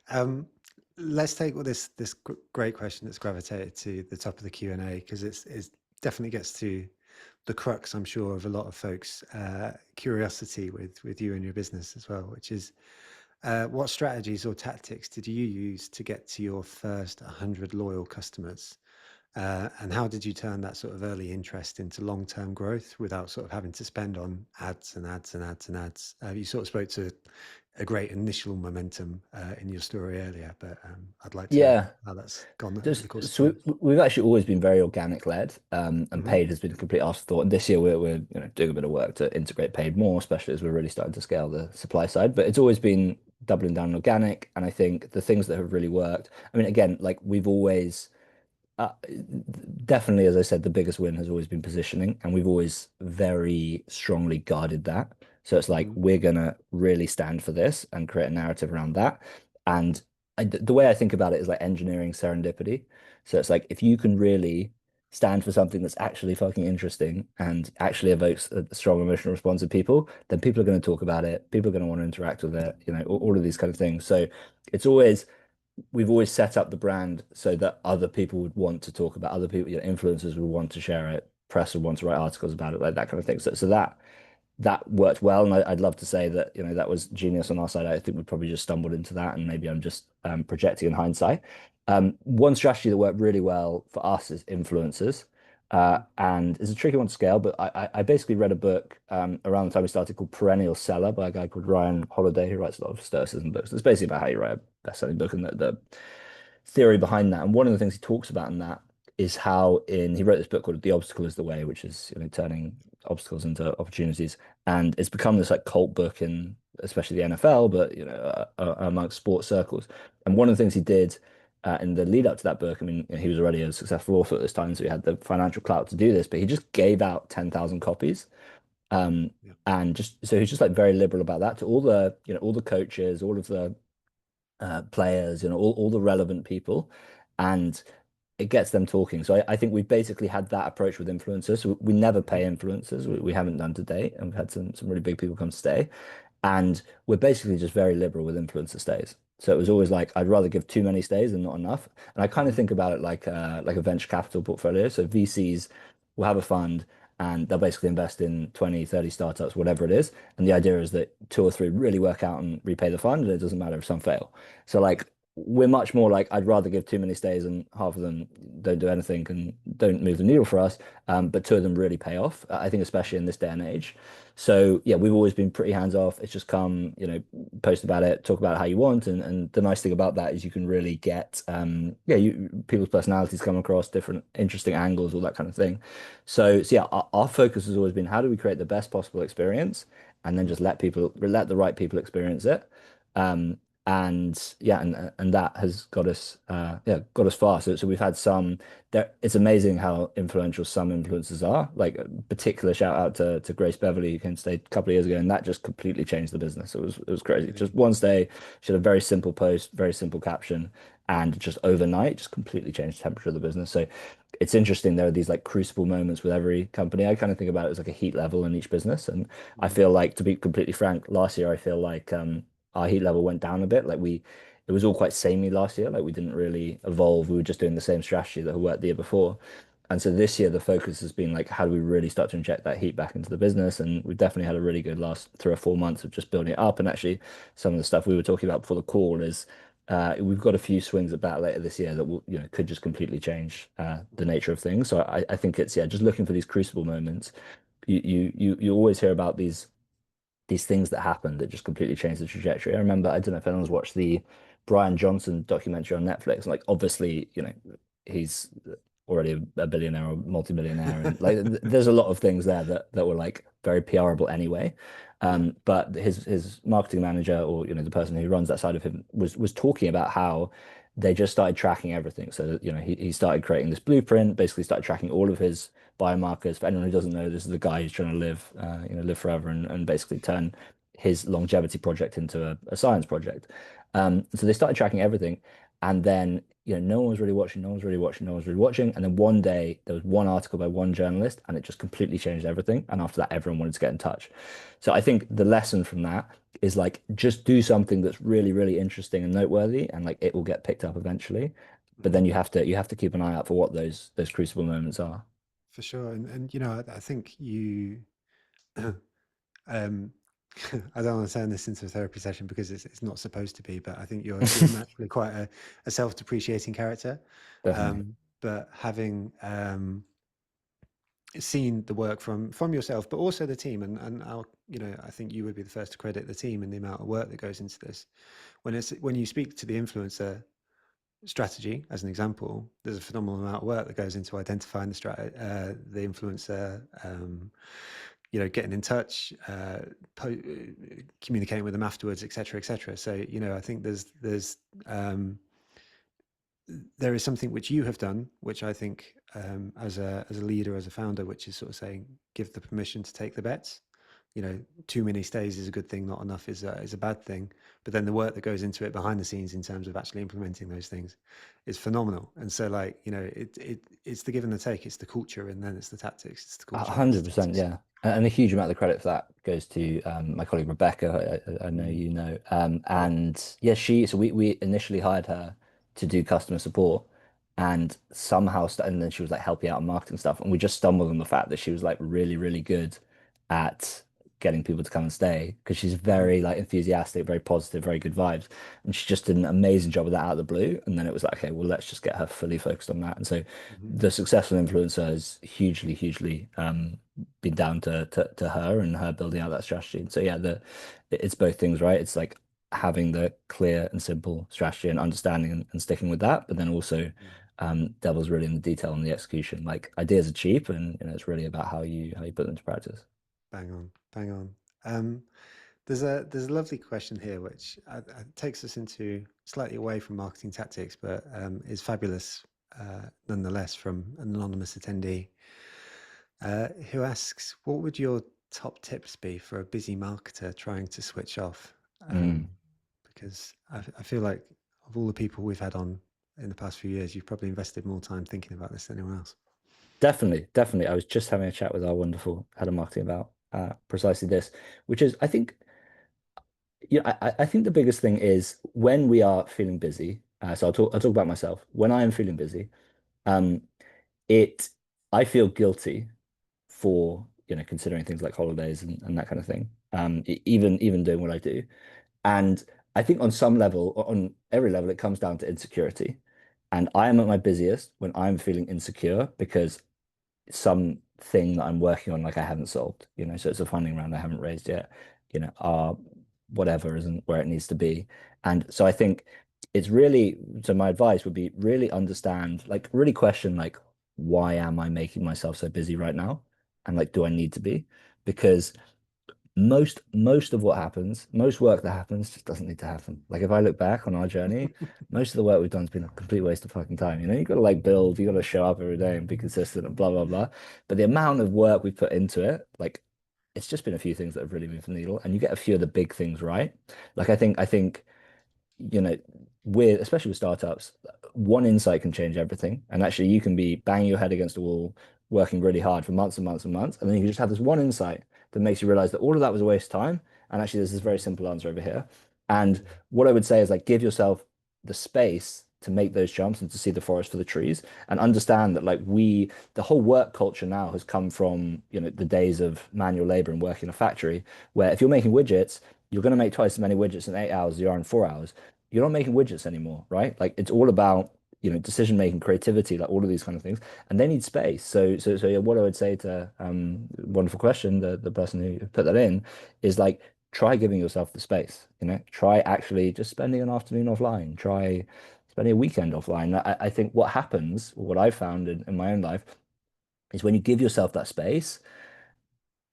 Speaker 1: Um, let's take this great question that's gravitated to the top of the Q&A because it's definitely gets to the crux, I'm sure, of a lot of folks' curiosity with you and your business as well, which is what strategies or tactics did you use to get to your first 100 loyal customers? And how did you turn that sort of early interest into long-term growth without sort of having to spend on ads and ads and ads and ads? You sort of spoke to a great initial momentum in your story earlier, but I'd like to hear
Speaker 2: Yeah.
Speaker 1: how that's gone over the
Speaker 2: Just
Speaker 1: course of
Speaker 2: so
Speaker 1: time.
Speaker 2: we've actually always been very organic led, and
Speaker 1: Hmm.
Speaker 2: paid has been a complete afterthought. And this year we're doing a bit of work to integrate paid more, especially as we're really starting to scale the supply side. But it's always been doubling down on organic, and I think the things that have really worked. I mean, again, like we've always uh, definitely, as I said, the biggest win has always been positioning, and we've always very strongly guarded that. So it's like
Speaker 1: Hmm.
Speaker 2: we're gonna really stand for this and create a narrative around that. And the way I think about it is like engineering serendipity. So it's like if you can really stand for something that's actually fucking interesting and actually evokes a strong emotional response in people, then people are going to talk about it. People are going to want to interact with it. All of these kind of things. So it's always we've always set up the brand so that other people would want to talk about other people, influencers would want to share it, press would want to write articles about it, like that kind of thing. So that worked well, and I'd love to say that that was genius on our side. I think we probably just stumbled into that, and maybe I'm just projecting in hindsight. One strategy that worked really well for us is influencers.
Speaker 1: Hmm.
Speaker 2: And it's a tricky one to scale, but I basically read a book around the time we started called Perennial Seller by a guy called Ryan Holiday, who writes a lot of Stoicism books. It's basically about how you write a best-selling book and the theory behind that. And one of the things he talks about in that is how he wrote this book called The Obstacle is the Way, which is turning obstacles into opportunities. And it's become this like cult book in especially the NFL, but amongst sports circles. And one of the things he did in the lead up to that book, I mean, he was already a successful author at this time, so he had the financial clout to do this, but he just gave out 10,000 copies. Um,
Speaker 1: Yeah.
Speaker 2: and just so he's just like very liberal about that to all the coaches, all of the players, all the relevant people, and it gets them talking. So I think we've basically had that approach with influencers. We never
Speaker 1: Hmm.
Speaker 2: pay influencers. We haven't done to date, and we've had some really big people come to stay. And we're basically just very liberal with influencer stays. So it was always like I'd rather give too many stays than not enough. And I kind of
Speaker 1: Hmm.
Speaker 2: think about it like a venture capital portfolio. So VCs will have a fund and they'll basically invest in 20, 30 startups, whatever it is. And the idea is that two or three really work out and repay the fund, and it doesn't matter if some fail. So like we're much more like I'd rather give too many stays and half of them don't do anything and don't move the needle for us. But two of them really pay off. I think especially in this day and age. So yeah, we've always been pretty hands off. It's just come, post about it, talk about it how you want, and the nice thing about that is you can really get, people's personalities come across, different interesting angles, all that kind of thing. So yeah, our focus has always been how do we create the best possible experience, and then
Speaker 1: Hmm.
Speaker 2: just let the right people experience it. Um, and yeah, and that has got us far. So we've had some there. It's amazing how influential some influencers are. Like a particular shout out to Grace Beverly who came to stay a couple of years ago, and that just completely changed the business. It was crazy.
Speaker 1: Really.
Speaker 2: Just one stay, she had a very simple post, very simple caption, and just overnight, just completely changed the temperature of the business. So it's interesting. There are these like crucible moments with every company. I kind of think about it as like a heat level in each business, and I
Speaker 1: Hmm.
Speaker 2: feel like, to be completely frank, last year I feel like our heat level went down a bit. It was all quite samey last year. Like we didn't really evolve. We were just doing the same strategy that worked the year before. And so this year the focus has been like, how do we really start to inject that heat back into the business? And we've definitely had a really good last 3 or 4 months of just building it up. And actually, some of the stuff we were talking about before the call is we've got a few swings at bat later this year that will, could just completely change the nature of things. So I think it's just looking for these crucible moments. You always hear about these things that happened that just completely changed the trajectory. I remember, I don't know if anyone's watched the Brian Johnson documentary on Netflix. Like, obviously, he's already a billionaire or multimillionaire, and like, there's a lot of things there that were like very PRable anyway.
Speaker 1: Yeah.
Speaker 2: But his marketing manager, or the person who runs that side of him, was talking about how they just started tracking everything. So he started creating this blueprint, basically started tracking all of his biomarkers. For anyone who doesn't know, this is the guy who's trying to live, live forever and basically turn his longevity project into a science project. So they started tracking everything, and then no one was really watching, no one was really watching, no one was really watching. And then one day there was one article by one journalist, and it just completely changed everything. And after that, everyone wanted to get in touch. So I think the lesson from that is like just do something that's really, really interesting and noteworthy, and like it will get picked up eventually. But then
Speaker 1: Mhm.
Speaker 2: you have to keep an eye out for what those crucible moments are.
Speaker 1: For sure. And I think you um I don't want to turn this into a therapy session because it's not supposed to be, but I think you're naturally quite a self-depreciating character.
Speaker 2: Definitely.
Speaker 1: But having seen the work from yourself, but also the team, and I think you would be the first to credit the team and the amount of work that goes into this. When you speak to the influencer strategy as an example, there's a phenomenal amount of work that goes into identifying the influencer, getting in touch, communicating with them afterwards, etc., etc. So I think um, there is something which you have done, which I think, as a leader, as a founder, which is sort of saying, give the permission to take the bets. Too many stays is a good thing, not enough is a bad thing. But then the work that goes into it behind the scenes in terms of actually implementing those things is phenomenal. And so, like, it's the give and the take, it's the culture, and then it's the tactics, it's the
Speaker 2: A
Speaker 1: culture, and it's
Speaker 2: hundred
Speaker 1: the
Speaker 2: percent,
Speaker 1: tactics.
Speaker 2: yeah. And a huge amount of the credit for that goes to my colleague Rebecca. I know
Speaker 1: Mm,
Speaker 2: you know,
Speaker 1: yeah.
Speaker 2: and yeah, so we initially hired her to do customer support, and and then she was like helping out on marketing stuff, and we just stumbled on the fact that she was like really, really good at getting people to come and stay because she's
Speaker 1: Hmm.
Speaker 2: very like enthusiastic, very positive, very good vibes, and she just did an amazing job of that out of the blue. And then it was like, okay, well, let's just get her fully focused on that. And so
Speaker 1: Hmm.
Speaker 2: the successful influencer is hugely, hugely been down to her and her building out that strategy. And so yeah, it's both things, right? It's like having the clear and simple strategy and understanding and sticking with that, but then also devil's really in the detail and the execution. Like ideas are cheap, and it's really about how you put them into practice.
Speaker 1: Bang on, bang on. Um, there's a lovely question here, which takes us into slightly away from marketing tactics, but is fabulous nonetheless, from an anonymous attendee who asks, "What would your top tips be for a busy marketer trying to switch off?"
Speaker 2: Mm.
Speaker 1: Because I feel like of all the people we've had on in the past few years, you've probably invested more time thinking about this than anyone else.
Speaker 2: Definitely, definitely. I was just having a chat with our wonderful head of marketing about precisely this, which is, I think, I think the biggest thing is when we are feeling busy. So I'll talk about myself. When I am feeling busy, um, it I feel guilty for considering things like holidays and that kind of thing. Even doing what I do, and I think on some level, on every level, it comes down to insecurity. And I am at my busiest when I'm feeling insecure because something that I'm working on, like I haven't solved, so it's a funding round I haven't raised yet, our whatever isn't where it needs to be. And so I think so my advice would be really understand, like really question, like, why am I making myself so busy right now? And like, do I need to be? Because most of what happens, most work that happens just doesn't need to happen. Like if I look back on our journey, most of the work we've done has been a complete waste of fucking time. You got to like build, you got to show up every day and be consistent and blah blah blah. But the amount of work we put into it, like it's just been a few things that have really moved the needle, and you get a few of the big things right. Like I think you know, especially with startups, one insight can change everything. And actually, you can be banging your head against the wall, working really hard for months and months and months, and then you can just have this one insight that makes you realize that all of that was a waste of time. And actually, there's this very
Speaker 1: Mm,
Speaker 2: simple answer over here. And what I would say is like give yourself the space to make those jumps and to see the forest for the trees and understand that like the whole work culture now has come from the days of manual labor and working in a factory where if you're making widgets you're going to make twice as many widgets in 8 hours as you are in 4 hours. You're not making widgets anymore, right? Like it's all about, decision making, creativity, like all of these kind of things, and they need space. So yeah, what I would say to wonderful question, the person who put that in is like try giving yourself the space, try actually just spending an afternoon offline, try spending a weekend offline. I think what happens, or what I've found in my own life, is when you give yourself that space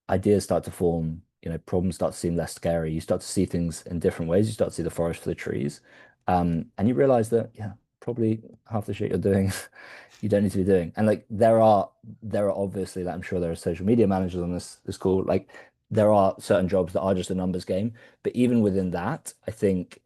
Speaker 2: ideas start to form, problems start to seem less scary. You start to see things in different ways. You start to see the forest for the trees. And you realize that, yeah, probably half the shit you're doing you don't need to be doing. And like there are obviously like I'm sure there are social media managers on this call. Like there are certain jobs that are just a numbers game. But even within that, I think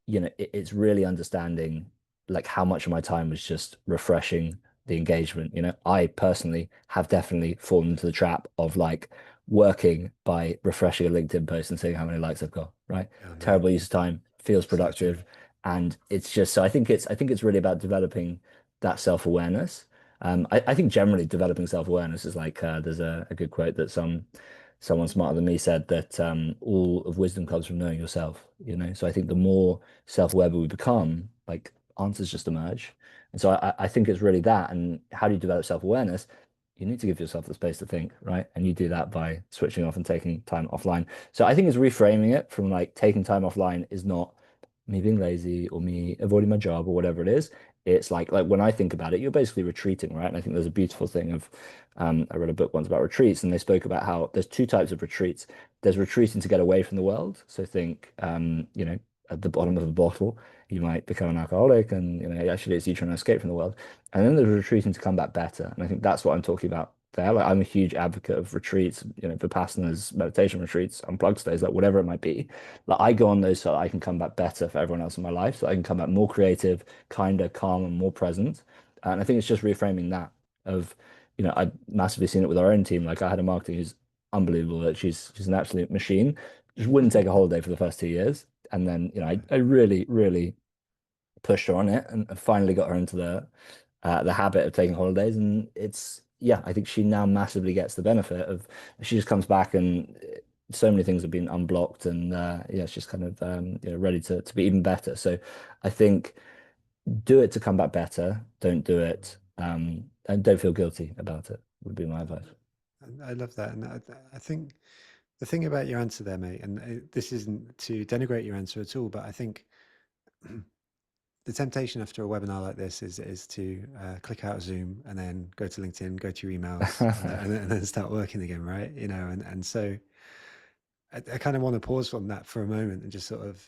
Speaker 2: it's really understanding like how much of my time was just refreshing the engagement. I personally have definitely fallen into the trap of like working by refreshing a LinkedIn post and seeing how many likes I've got, right?
Speaker 1: Oh, mate,
Speaker 2: Terrible use of time, feels
Speaker 1: so true.
Speaker 2: productive. And it's just so I think it's really about developing that self-awareness. I think generally developing self-awareness is like there's a good quote that someone smarter than me said that all of wisdom comes from knowing yourself. So I think the more self-aware we become, like answers just emerge. And so I think it's really that. And how do you develop self-awareness? You need to give yourself the space to think, right? And you do that by switching off and taking time offline. So I think it's reframing it from like taking time offline is not me being lazy or me avoiding my job or whatever it is. It's like when I think about it, you're basically retreating, right? And I think there's a beautiful thing of I read a book once about retreats, and they spoke about how there's two types of retreats. There's retreating to get away from the world. So think, at the bottom of a bottle, you might become an alcoholic, and actually it's you trying to escape from the world. And then there's retreating to come back better. And I think that's what I'm talking about there. Like I'm a huge advocate of retreats, Vipassanas, meditation retreats, unplugged stays, like whatever it might be. Like I go on those so that I can come back better for everyone else in my life, so I can come back more creative, kinder, calm, and more present. And I think it's just reframing that of, I've massively seen it with our own team. Like I had a marketing who's unbelievable, that she's an absolute machine. Just wouldn't take a holiday for the first 2 years. And then, I really, really pushed her on it and finally got her into the habit of taking holidays. And yeah, I think she now massively gets the benefit of she just comes back and so many things have been unblocked and yeah, she's kind of ready to be even better. So I think do it to come back better. Don't do it and don't feel guilty about it would be my advice.
Speaker 1: I love that, and I think the thing about your answer there, mate, and this isn't to denigrate your answer at all, but I think the temptation after a webinar like this is to click out of Zoom and then go to LinkedIn, go to your emails, and then start working again, right? And so I kind of want to pause on that for a moment and just sort of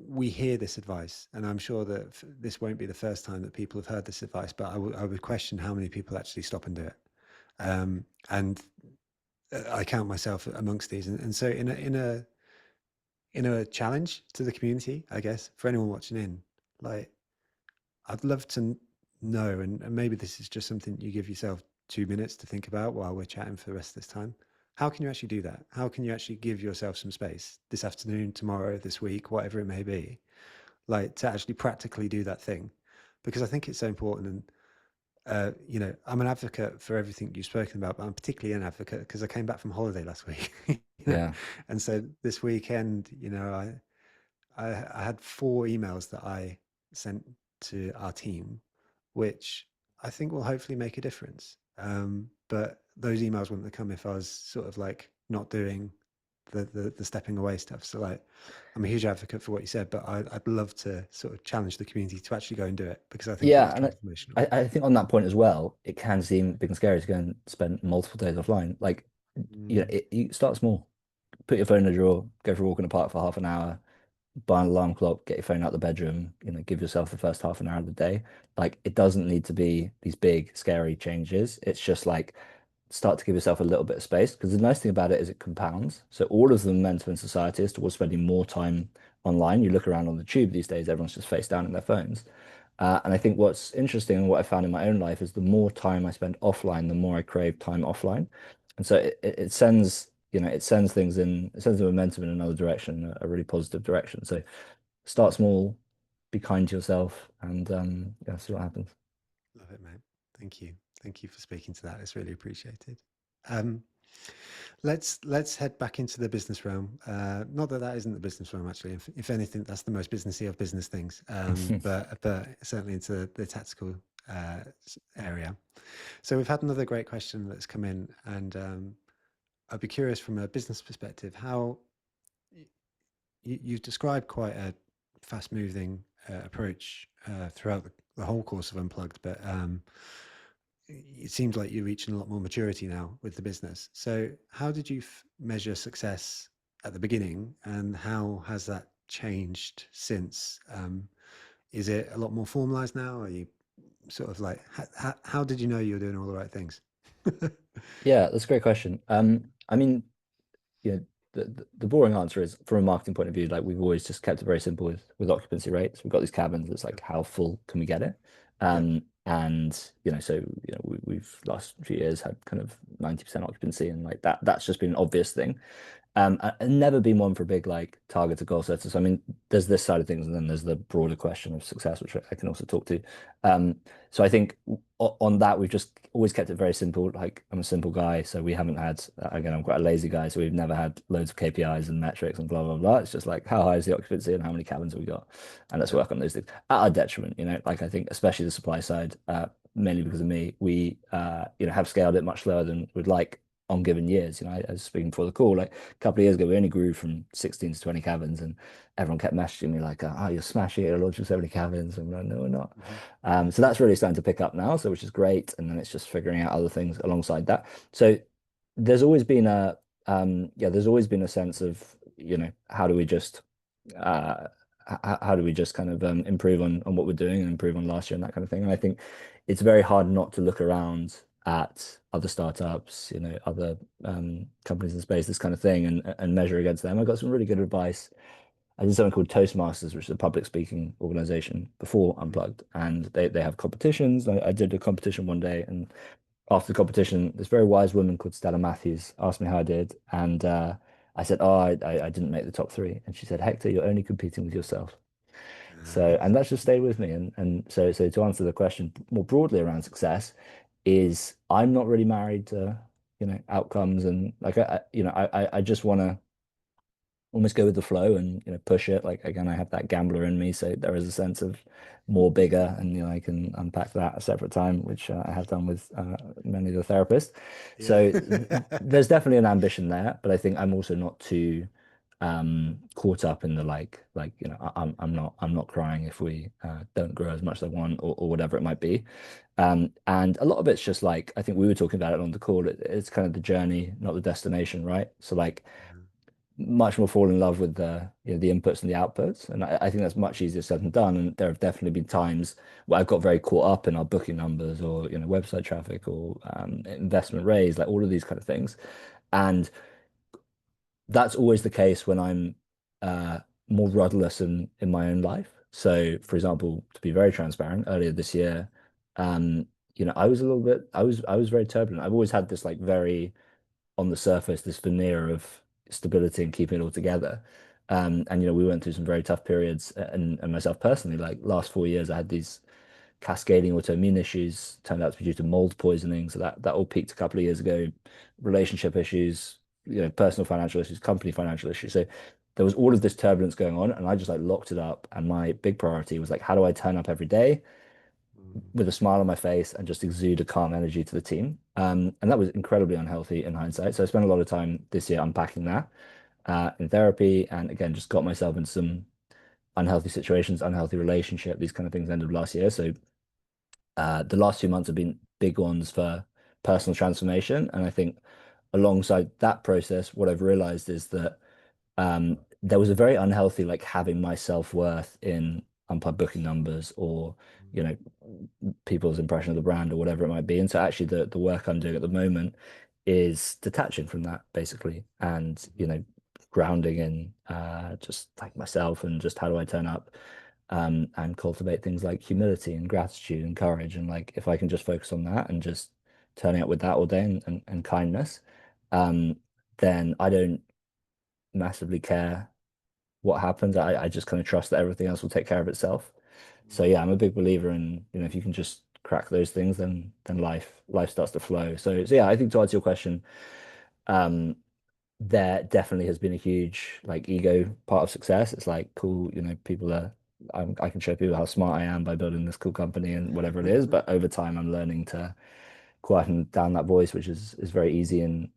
Speaker 1: we hear this advice, and I'm sure that this won't be the first time that people have heard this advice, but I would question how many people actually stop and do it. And I count myself amongst these, and so in a challenge to the community, I guess, for anyone watching in, like I'd love to know, and maybe this is just something you give yourself 2 minutes to think about while we're chatting for the rest of this time. How can you actually do that? How can you actually give yourself some space this afternoon, tomorrow, this week, whatever it may be, like to actually practically do that thing? Because I think it's so important. And I'm an advocate for everything you've spoken about, but I'm particularly an advocate because I came back from holiday last week,
Speaker 2: Yeah.
Speaker 1: and so this weekend, I had 4 emails that I sent to our team, which I think will hopefully make a difference. But those emails wouldn't have come if I was sort of like not doing the stepping away stuff. So like, I'm a huge advocate for what you said, but I'd love to sort of challenge the community to actually go and do it because I think it is
Speaker 2: Yeah, and
Speaker 1: transformational.
Speaker 2: I think on that point as well, it can seem big and scary to go and spend multiple days offline. Like,
Speaker 1: Mm,
Speaker 2: you start small, put your phone in a drawer, go for a walk in the park for half an hour, buy an alarm clock, get your phone out the bedroom, give yourself the first half an hour of the day. Like, it doesn't need to be these big, scary changes. It's just like start to give yourself a little bit of space because the nice thing about it is it compounds. So all of the momentum in society is towards spending more time online. You look around on the tube these days, everyone's just face down in their phones. And I think what's interesting and what I found in my own life is the more time I spend offline, the more I crave time offline. And so it sends, it sends the momentum in another direction, a really positive direction. So start small, be kind to yourself, and yeah, see what happens.
Speaker 1: love it, mate. Thank you. Thank you for speaking to that. It's really appreciated. Um, let's head back into the business realm. Not that that isn't the business realm, actually. If anything, that's the most businessy of business things. But certainly into the tactical area. So we've had another great question that's come in, and I'd be curious from a business perspective how you've described quite a fast-moving approach throughout the whole course of Unplugged, but it seems like you're reaching a lot more maturity now with the business. So, how did you measure success at the beginning, and how has that changed since? Is it a lot more formalized now? Are you sort of like, how did you know you were doing all the right things?
Speaker 2: Yeah, that's a great question. I mean, you know, the boring answer is from a marketing point of view, like we've always just kept it very simple with occupancy rates. We've got these cabins. It's
Speaker 1: Yeah.
Speaker 2: like how full can we get it?
Speaker 1: Yeah.
Speaker 2: And so we've last few years had kind of 90% occupancy, and like that's just been an obvious thing. I've never been one for big like targets or goal setters. I mean, there's this side of things, and then there's the broader question of success, which I can also talk to. So I think on that, we've just always kept it very simple. Like I'm a simple guy, so we haven't had, again, I'm quite a lazy guy, so we've never had loads of KPIs and metrics and blah blah blah. It's just like how high is the occupancy and how many cabins have we got, and let's
Speaker 1: Yeah.
Speaker 2: work on those things at our detriment. Like I think especially the supply side, mainly because of me, we have scaled it much slower than we'd like on given years. I was speaking before the call, like a couple of years ago, we only grew from 16 to 20 cabins, and everyone kept messaging me like, "Oh, you're smashing it, you're launching so many cabins." And I'm like, "No, we're not."
Speaker 1: Hmm.
Speaker 2: So that's really starting to pick up now, so which is great. And then it's just figuring out other things alongside that. So there's always been there's always been a sense of, how do we just uh, how do we just kind of improve on what we're doing and improve on last year and that kind of thing. And I think it's very hard not to look around at other startups, other companies in space, this kind of thing, and measure against them. I got some really good advice. I did something called Toastmasters, which is a public speaking organization before
Speaker 1: Hmm.
Speaker 2: Unplugged, and they have competitions. I did a competition one day, and after the competition, this very wise woman called Stella Matthews asked me how I did, and I said, "Oh, I didn't make the top three," and she said, "Hector, you're only competing with yourself." So, and that's just stayed with me. And so to answer the question more broadly around success, is I'm not really married to, outcomes, and like I just want to almost go with the flow and push it. Like again, I have that gambler in me, so there is a sense of more bigger, and I can unpack that a separate time, which I have done with many of the therapists.
Speaker 1: Yeah.
Speaker 2: So there's definitely an ambition there, but I think I'm also not too caught up in the like I'm not crying if we don't grow as much as I want, or whatever it might be. And a lot of it's just like I think we were talking about it on the call. It's kind of the journey, not the destination, right? So like much more fall in love with the inputs and the outputs. And I think that's much easier said than done. And there have definitely been times where I've got very caught up in our booking numbers, or website traffic, or investment raise, like all of these kind of things. And that's always the case when I'm uh, more rudderless in my own life. So, for example, to be very transparent, earlier this year, um, I was very turbulent. I've always had this like very on the surface this veneer of stability and keeping it all together. And we went through some very tough periods, and myself personally, like last 4 years, I had these cascading autoimmune issues, turned out to be due to mold poisoning. So that all peaked a couple of years ago. Relationship issues, personal financial issues, company financial issues. So there was all of this turbulence going on, and I just like locked it up. And my big priority was like, how do I turn up every day
Speaker 1: Mm.
Speaker 2: with a smile on my face and just exude a calm energy to the team? And that was incredibly unhealthy in hindsight. So I spent a lot of time this year unpacking that in therapy, and again, just got myself into some unhealthy situations, unhealthy relationship, these kind of things end of last year. So the last 2 months have been big ones for personal transformation. And I think alongside that process, what I've realized is that there was a very unhealthy, like having my self-worth in unplugged booking numbers, or, you know, people's impression of the brand, or whatever it might be. And so actually the work I'm doing at the moment is detaching from that basically, and, grounding in just like myself, and just how do I turn up and cultivate things like humility and gratitude and courage. And like if I can just focus on that and just turning up with that all day, and kindness, um, then I don't massively care what happens. I just kind of trust that everything else will take care of itself. So yeah, I'm a big believer in, if you can just crack those things, then life starts to flow. So yeah, I think to answer your question, um, there definitely has been a huge like ego part of success. It's like cool, people I can show people how smart I am by building this cool company and whatever it is. But over time, I'm learning to quieten down that voice, which is very easy in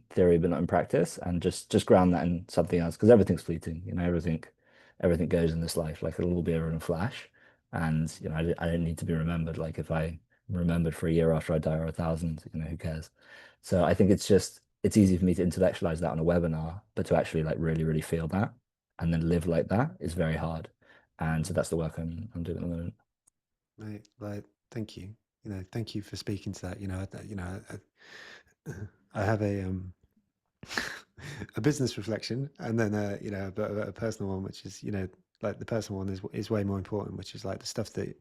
Speaker 2: theory, but not in practice, and just ground that in something else, because everything's fleeting. Everything goes in this life. Like it'll all be over in a flash, and I don't need to be remembered. Like if I'm remembered for a year after I die, or 1,000, who cares? So I think it's easy for me to intellectualize that on a webinar, but to actually like really really feel that and then live like that is very hard. And so that's the work I'm doing at the moment.
Speaker 1: Mate, like, thank you. Thank you for speaking to that. I have a business reflection, and then a personal one, which is like the personal one is way more important, which is like the stuff that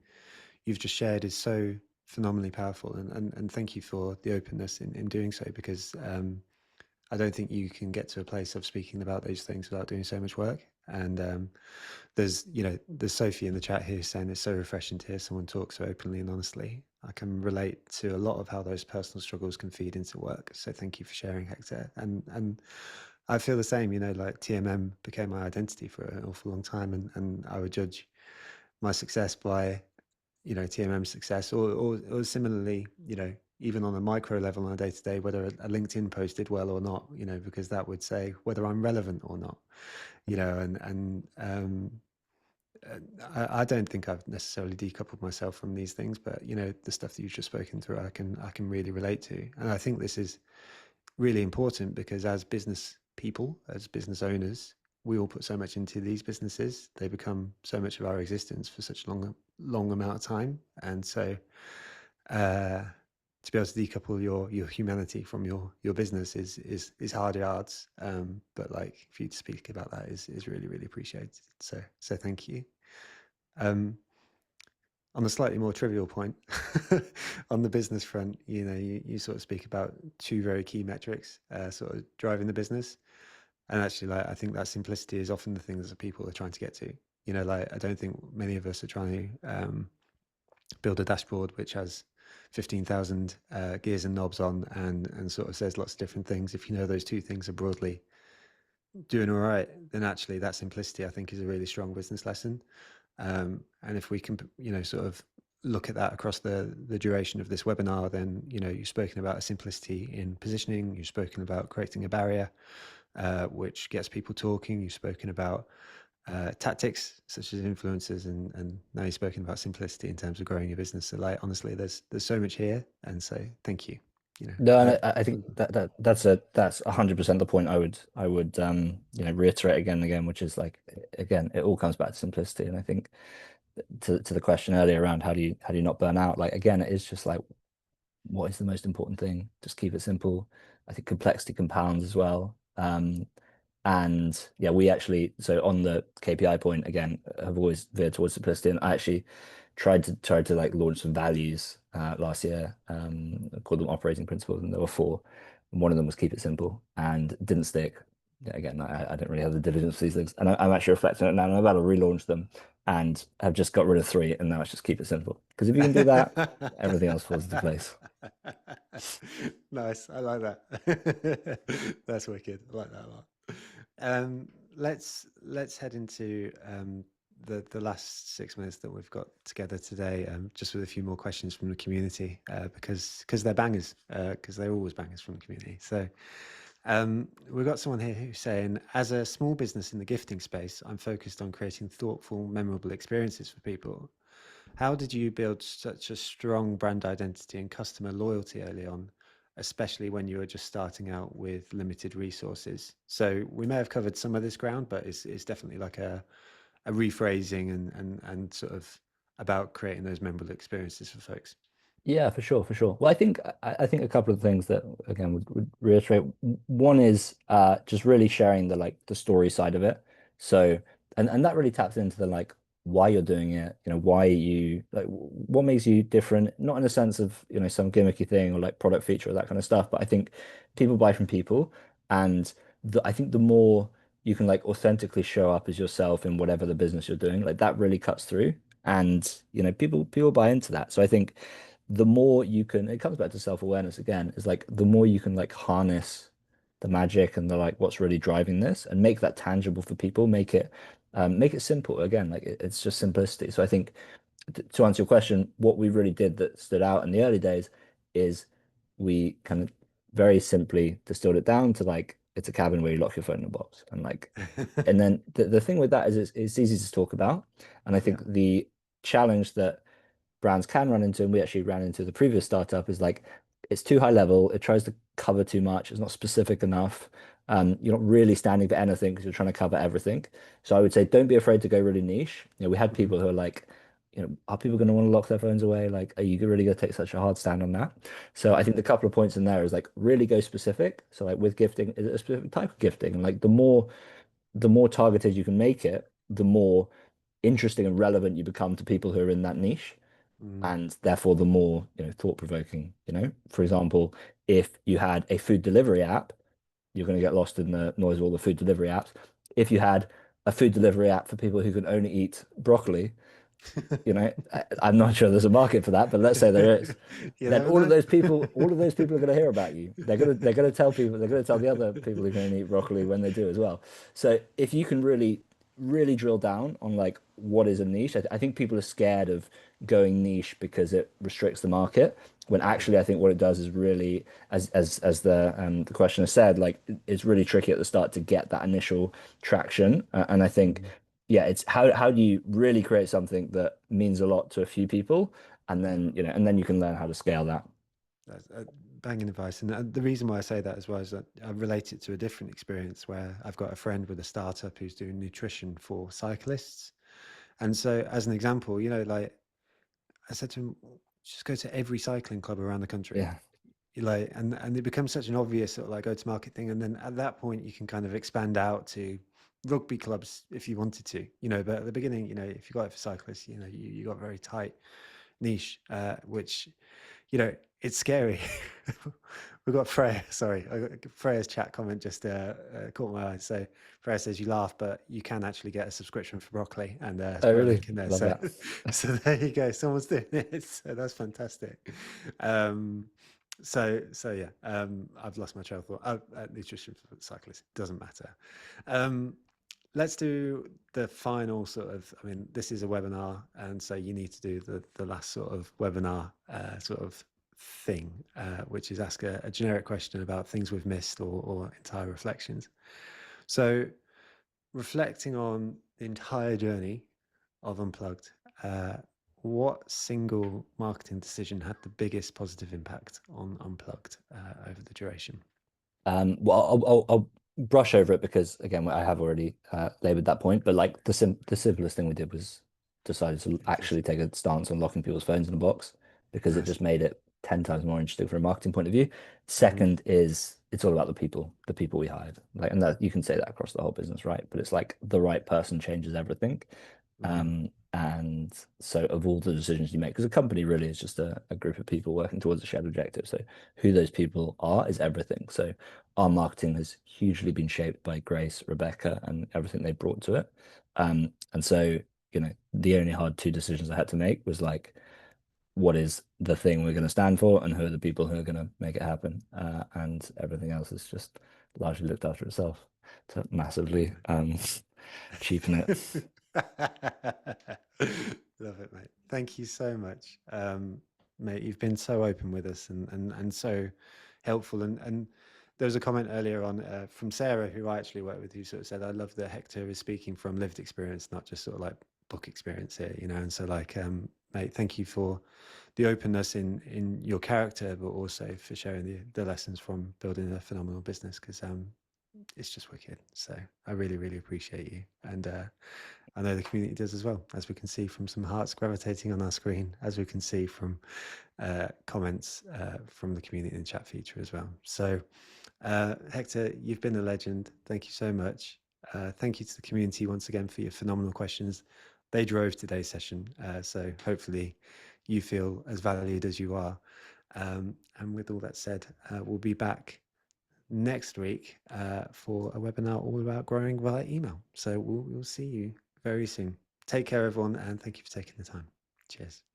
Speaker 1: you've just shared is so phenomenally powerful, and thank you for the openness in doing so, because I don't think you can get to a place of speaking about those things without doing so much work. And there's Sophie in the chat here saying it's so refreshing to hear someone talk so openly and honestly. I can relate to a lot of how those personal struggles can feed into work. So thank you for sharing, Hector. And I feel the same. Like TMM became my identity for an awful long time, and I would judge my success by TMM success, or similarly, even on a micro level on a day to day, whether a LinkedIn post did well or not, because that would say whether I'm relevant or not, and I don't think I've necessarily decoupled myself from these things, but the stuff that you've just spoken through, I can really relate to, and I think this is really important because as business people, as business owners, we all put so much into these businesses. They become so much of our existence for such a long amount of time, and so uh, to be able to decouple your humanity from your business is hard yards. But like for you to speak about that is really really appreciated. So thank you. Um, on a slightly more trivial point, on the business front, you sort of speak about two very key metrics, sort of driving the business. And actually, like, I think that simplicity is often the thing that people are trying to get to. Like, I don't think many of us are trying to build a dashboard which has 15,000 gears and knobs on, and sort of says lots of different things. If those two things are broadly doing all right, then actually that simplicity, I think, is a really strong business lesson. And if we can, sort of look at that across the duration of this webinar, then you've spoken about a simplicity in positioning. You've spoken about creating a barrier, which gets people talking. You've spoken about tactics such as influencers, and now you've spoken about simplicity in terms of growing your business. So, like, honestly, there's so much here, and so thank you.
Speaker 2: No, and
Speaker 1: I
Speaker 2: I think that's 100% the point I would reiterate again and again, which is like again, it all comes back to simplicity. And I think to the question earlier around how do you not burn out, like again, it is just like what is the most important thing? Just keep it simple. I think complexity compounds as well. And yeah, we actually, so on the KPI point again, have always veered towards simplicity. And I actually tried to like launch some values last year, called them operating principles, and there were four. And one of them was keep it simple, and it didn't stick. Yeah, again, I don't really have the diligence for these things, and I'm actually reflecting on it now. And I'm about to relaunch them, and have just got rid of three, and now it's just keep it simple. Because if you can do that, everything else falls into place.
Speaker 1: Nice. I like that. That's wicked. I like that a lot. Um, let's head into the last 6 minutes that we've got together today, just with a few more questions from the community, because they're bangers, because they're always bangers from the community. So we've got someone here who's saying, as a small business in the gifting space, I'm focused on creating thoughtful, memorable experiences for people. How did you build such a strong brand identity and customer loyalty early on, especially when you were just starting out with limited resources? So we may have covered some of this ground, but it's definitely like a rephrasing and sort of about creating those memorable experiences for folks.
Speaker 2: Yeah, for sure, for sure. Well, I think a couple of things that again would reiterate. One is just really sharing the like the story side of it. So and that really taps into the like why you're doing it, why you like what makes you different, not in a sense of, some gimmicky thing or like product feature or that kind of stuff, but I think people buy from people, and I think the more you can like authentically show up as yourself in whatever the business you're doing, like that really cuts through. And people buy into that. So I think the more you can, it comes back to self-awareness again, is like the more you can like harness the magic and the like what's really driving this and make that tangible for people, make it simple again, like it's just simplicity. So I think to answer your question, what we really did that stood out in the early days is we kind of very simply distilled it down to like it's a cabin where you lock your phone in a box, and like and then the thing with that is it's easy to talk about. And I
Speaker 1: Yeah.
Speaker 2: think the challenge that brands can run into, and we actually ran into the previous startup, is like it's too high level. It tries to cover too much. It's not specific enough. You're not really standing for anything because you're trying to cover everything. So I would say don't be afraid to go really niche. We had
Speaker 1: Hmm.
Speaker 2: people who are like, are people going to want to lock their phones away? Like, are you really going to take such a hard stand on that? So I
Speaker 1: Hmm.
Speaker 2: think the couple of points in there is like really go specific. So like with gifting, is it a specific type of gifting? And like the more targeted you can make it, the more interesting and relevant you become to people who are in that niche,
Speaker 1: Hmm.
Speaker 2: and therefore the more, thought-provoking. For example, if you had a food delivery app, you're going to get lost in the noise of all the food delivery apps. If you had a food delivery app for people who can only eat broccoli, I'm not sure there's a market for that, but let's say there is.
Speaker 1: You
Speaker 2: Then
Speaker 1: never know.
Speaker 2: all of those people are going to hear about you. They're going to tell people, they're going to tell the other people who can only eat broccoli when they do as well. So if you can really, really drill down on like what is a niche, I think people are scared of going niche because it restricts the market. When
Speaker 1: Yeah.
Speaker 2: actually, I think what it does is really, as the questioner said, like it's really tricky at the start to get that initial traction. And I think
Speaker 1: Mm.
Speaker 2: yeah, it's how do you really create something that means a lot to a few people, and
Speaker 1: Yeah.
Speaker 2: then you can learn how to scale that.
Speaker 1: That's banging advice. And the reason why I say that as well is that I relate it to a different experience where I've got a friend with a startup who's doing nutrition for cyclists. And so, as an example, like I said to him, just go to every cycling club around the country.
Speaker 2: Yeah,
Speaker 1: Like, and it becomes such an obvious sort of like go to market thing. And then at that point, you can kind of expand out to rugby clubs if you wanted to, but at the beginning, if you got it for cyclists, you got very tight niche, which it's scary. We've got Freya. Sorry, Freya's chat comment just caught my eye. So Freya says you laugh, but you can actually get a subscription for broccoli, and
Speaker 2: I
Speaker 1: put a
Speaker 2: really
Speaker 1: link in there.
Speaker 2: love
Speaker 1: So,
Speaker 2: that.
Speaker 1: so there you go. Someone's doing it. So that's fantastic. Um, so yeah, I've lost my trail of thought. Oh, nutrition for cyclists doesn't matter. Um, let's do the final sort of, I mean, this is a webinar, and so you need to do the last sort of webinar sort of thing, which is ask a generic question about things we've missed or entire reflections. So reflecting on the entire journey of Unplugged, what single marketing decision had the biggest positive impact on Unplugged over the duration?
Speaker 2: Well, I'll brush over it because again, I have already labored that point. But like the simplest thing we did was decided to
Speaker 1: Features.
Speaker 2: actually take a stance on locking people's phones in a box because it
Speaker 1: Nice.
Speaker 2: just made it 10 times more interesting from a marketing point of view.
Speaker 1: Hmm.
Speaker 2: Second is it's all about the people we hired. Like, and that you can say that across the whole business, right? But it's like the right person changes everything.
Speaker 1: Hmm.
Speaker 2: And so of all the decisions you make, because a company really is just a group of people working towards a shared objective. So who those people are is everything. So our marketing has hugely been shaped by Grace, Rebecca, and everything they brought to it. And so, the only hard two decisions I had to make was like, what is the thing we're going to stand for, and who are the people who are going to make it happen? And everything else is just largely looked after itself to massively cheapen it.
Speaker 1: Love it, mate. Thank you so much. Mate, you've been so open with us and so helpful. And there was a comment earlier on from Sarah, who I actually work with, who sort of said, I love that Hector is speaking from lived experience, not just sort of like book experience here, And so like, mate, thank you for the openness in your character, but also for sharing the lessons from building a phenomenal business, because it's just wicked. So I really, really appreciate you. And I know the community does as well, as we can see from some hearts gravitating on our screen, as we can see from comments from the community in the chat feature as well. So, Hector, you've been a legend. Thank you so much. Thank you to the community once again for your phenomenal questions. They drove today's session. So, hopefully, you feel as valued as you are. And with all that said, we'll be back next week for a webinar all about growing via email. So we'll see you very soon. Take care, everyone, and thank you for taking the time. Cheers.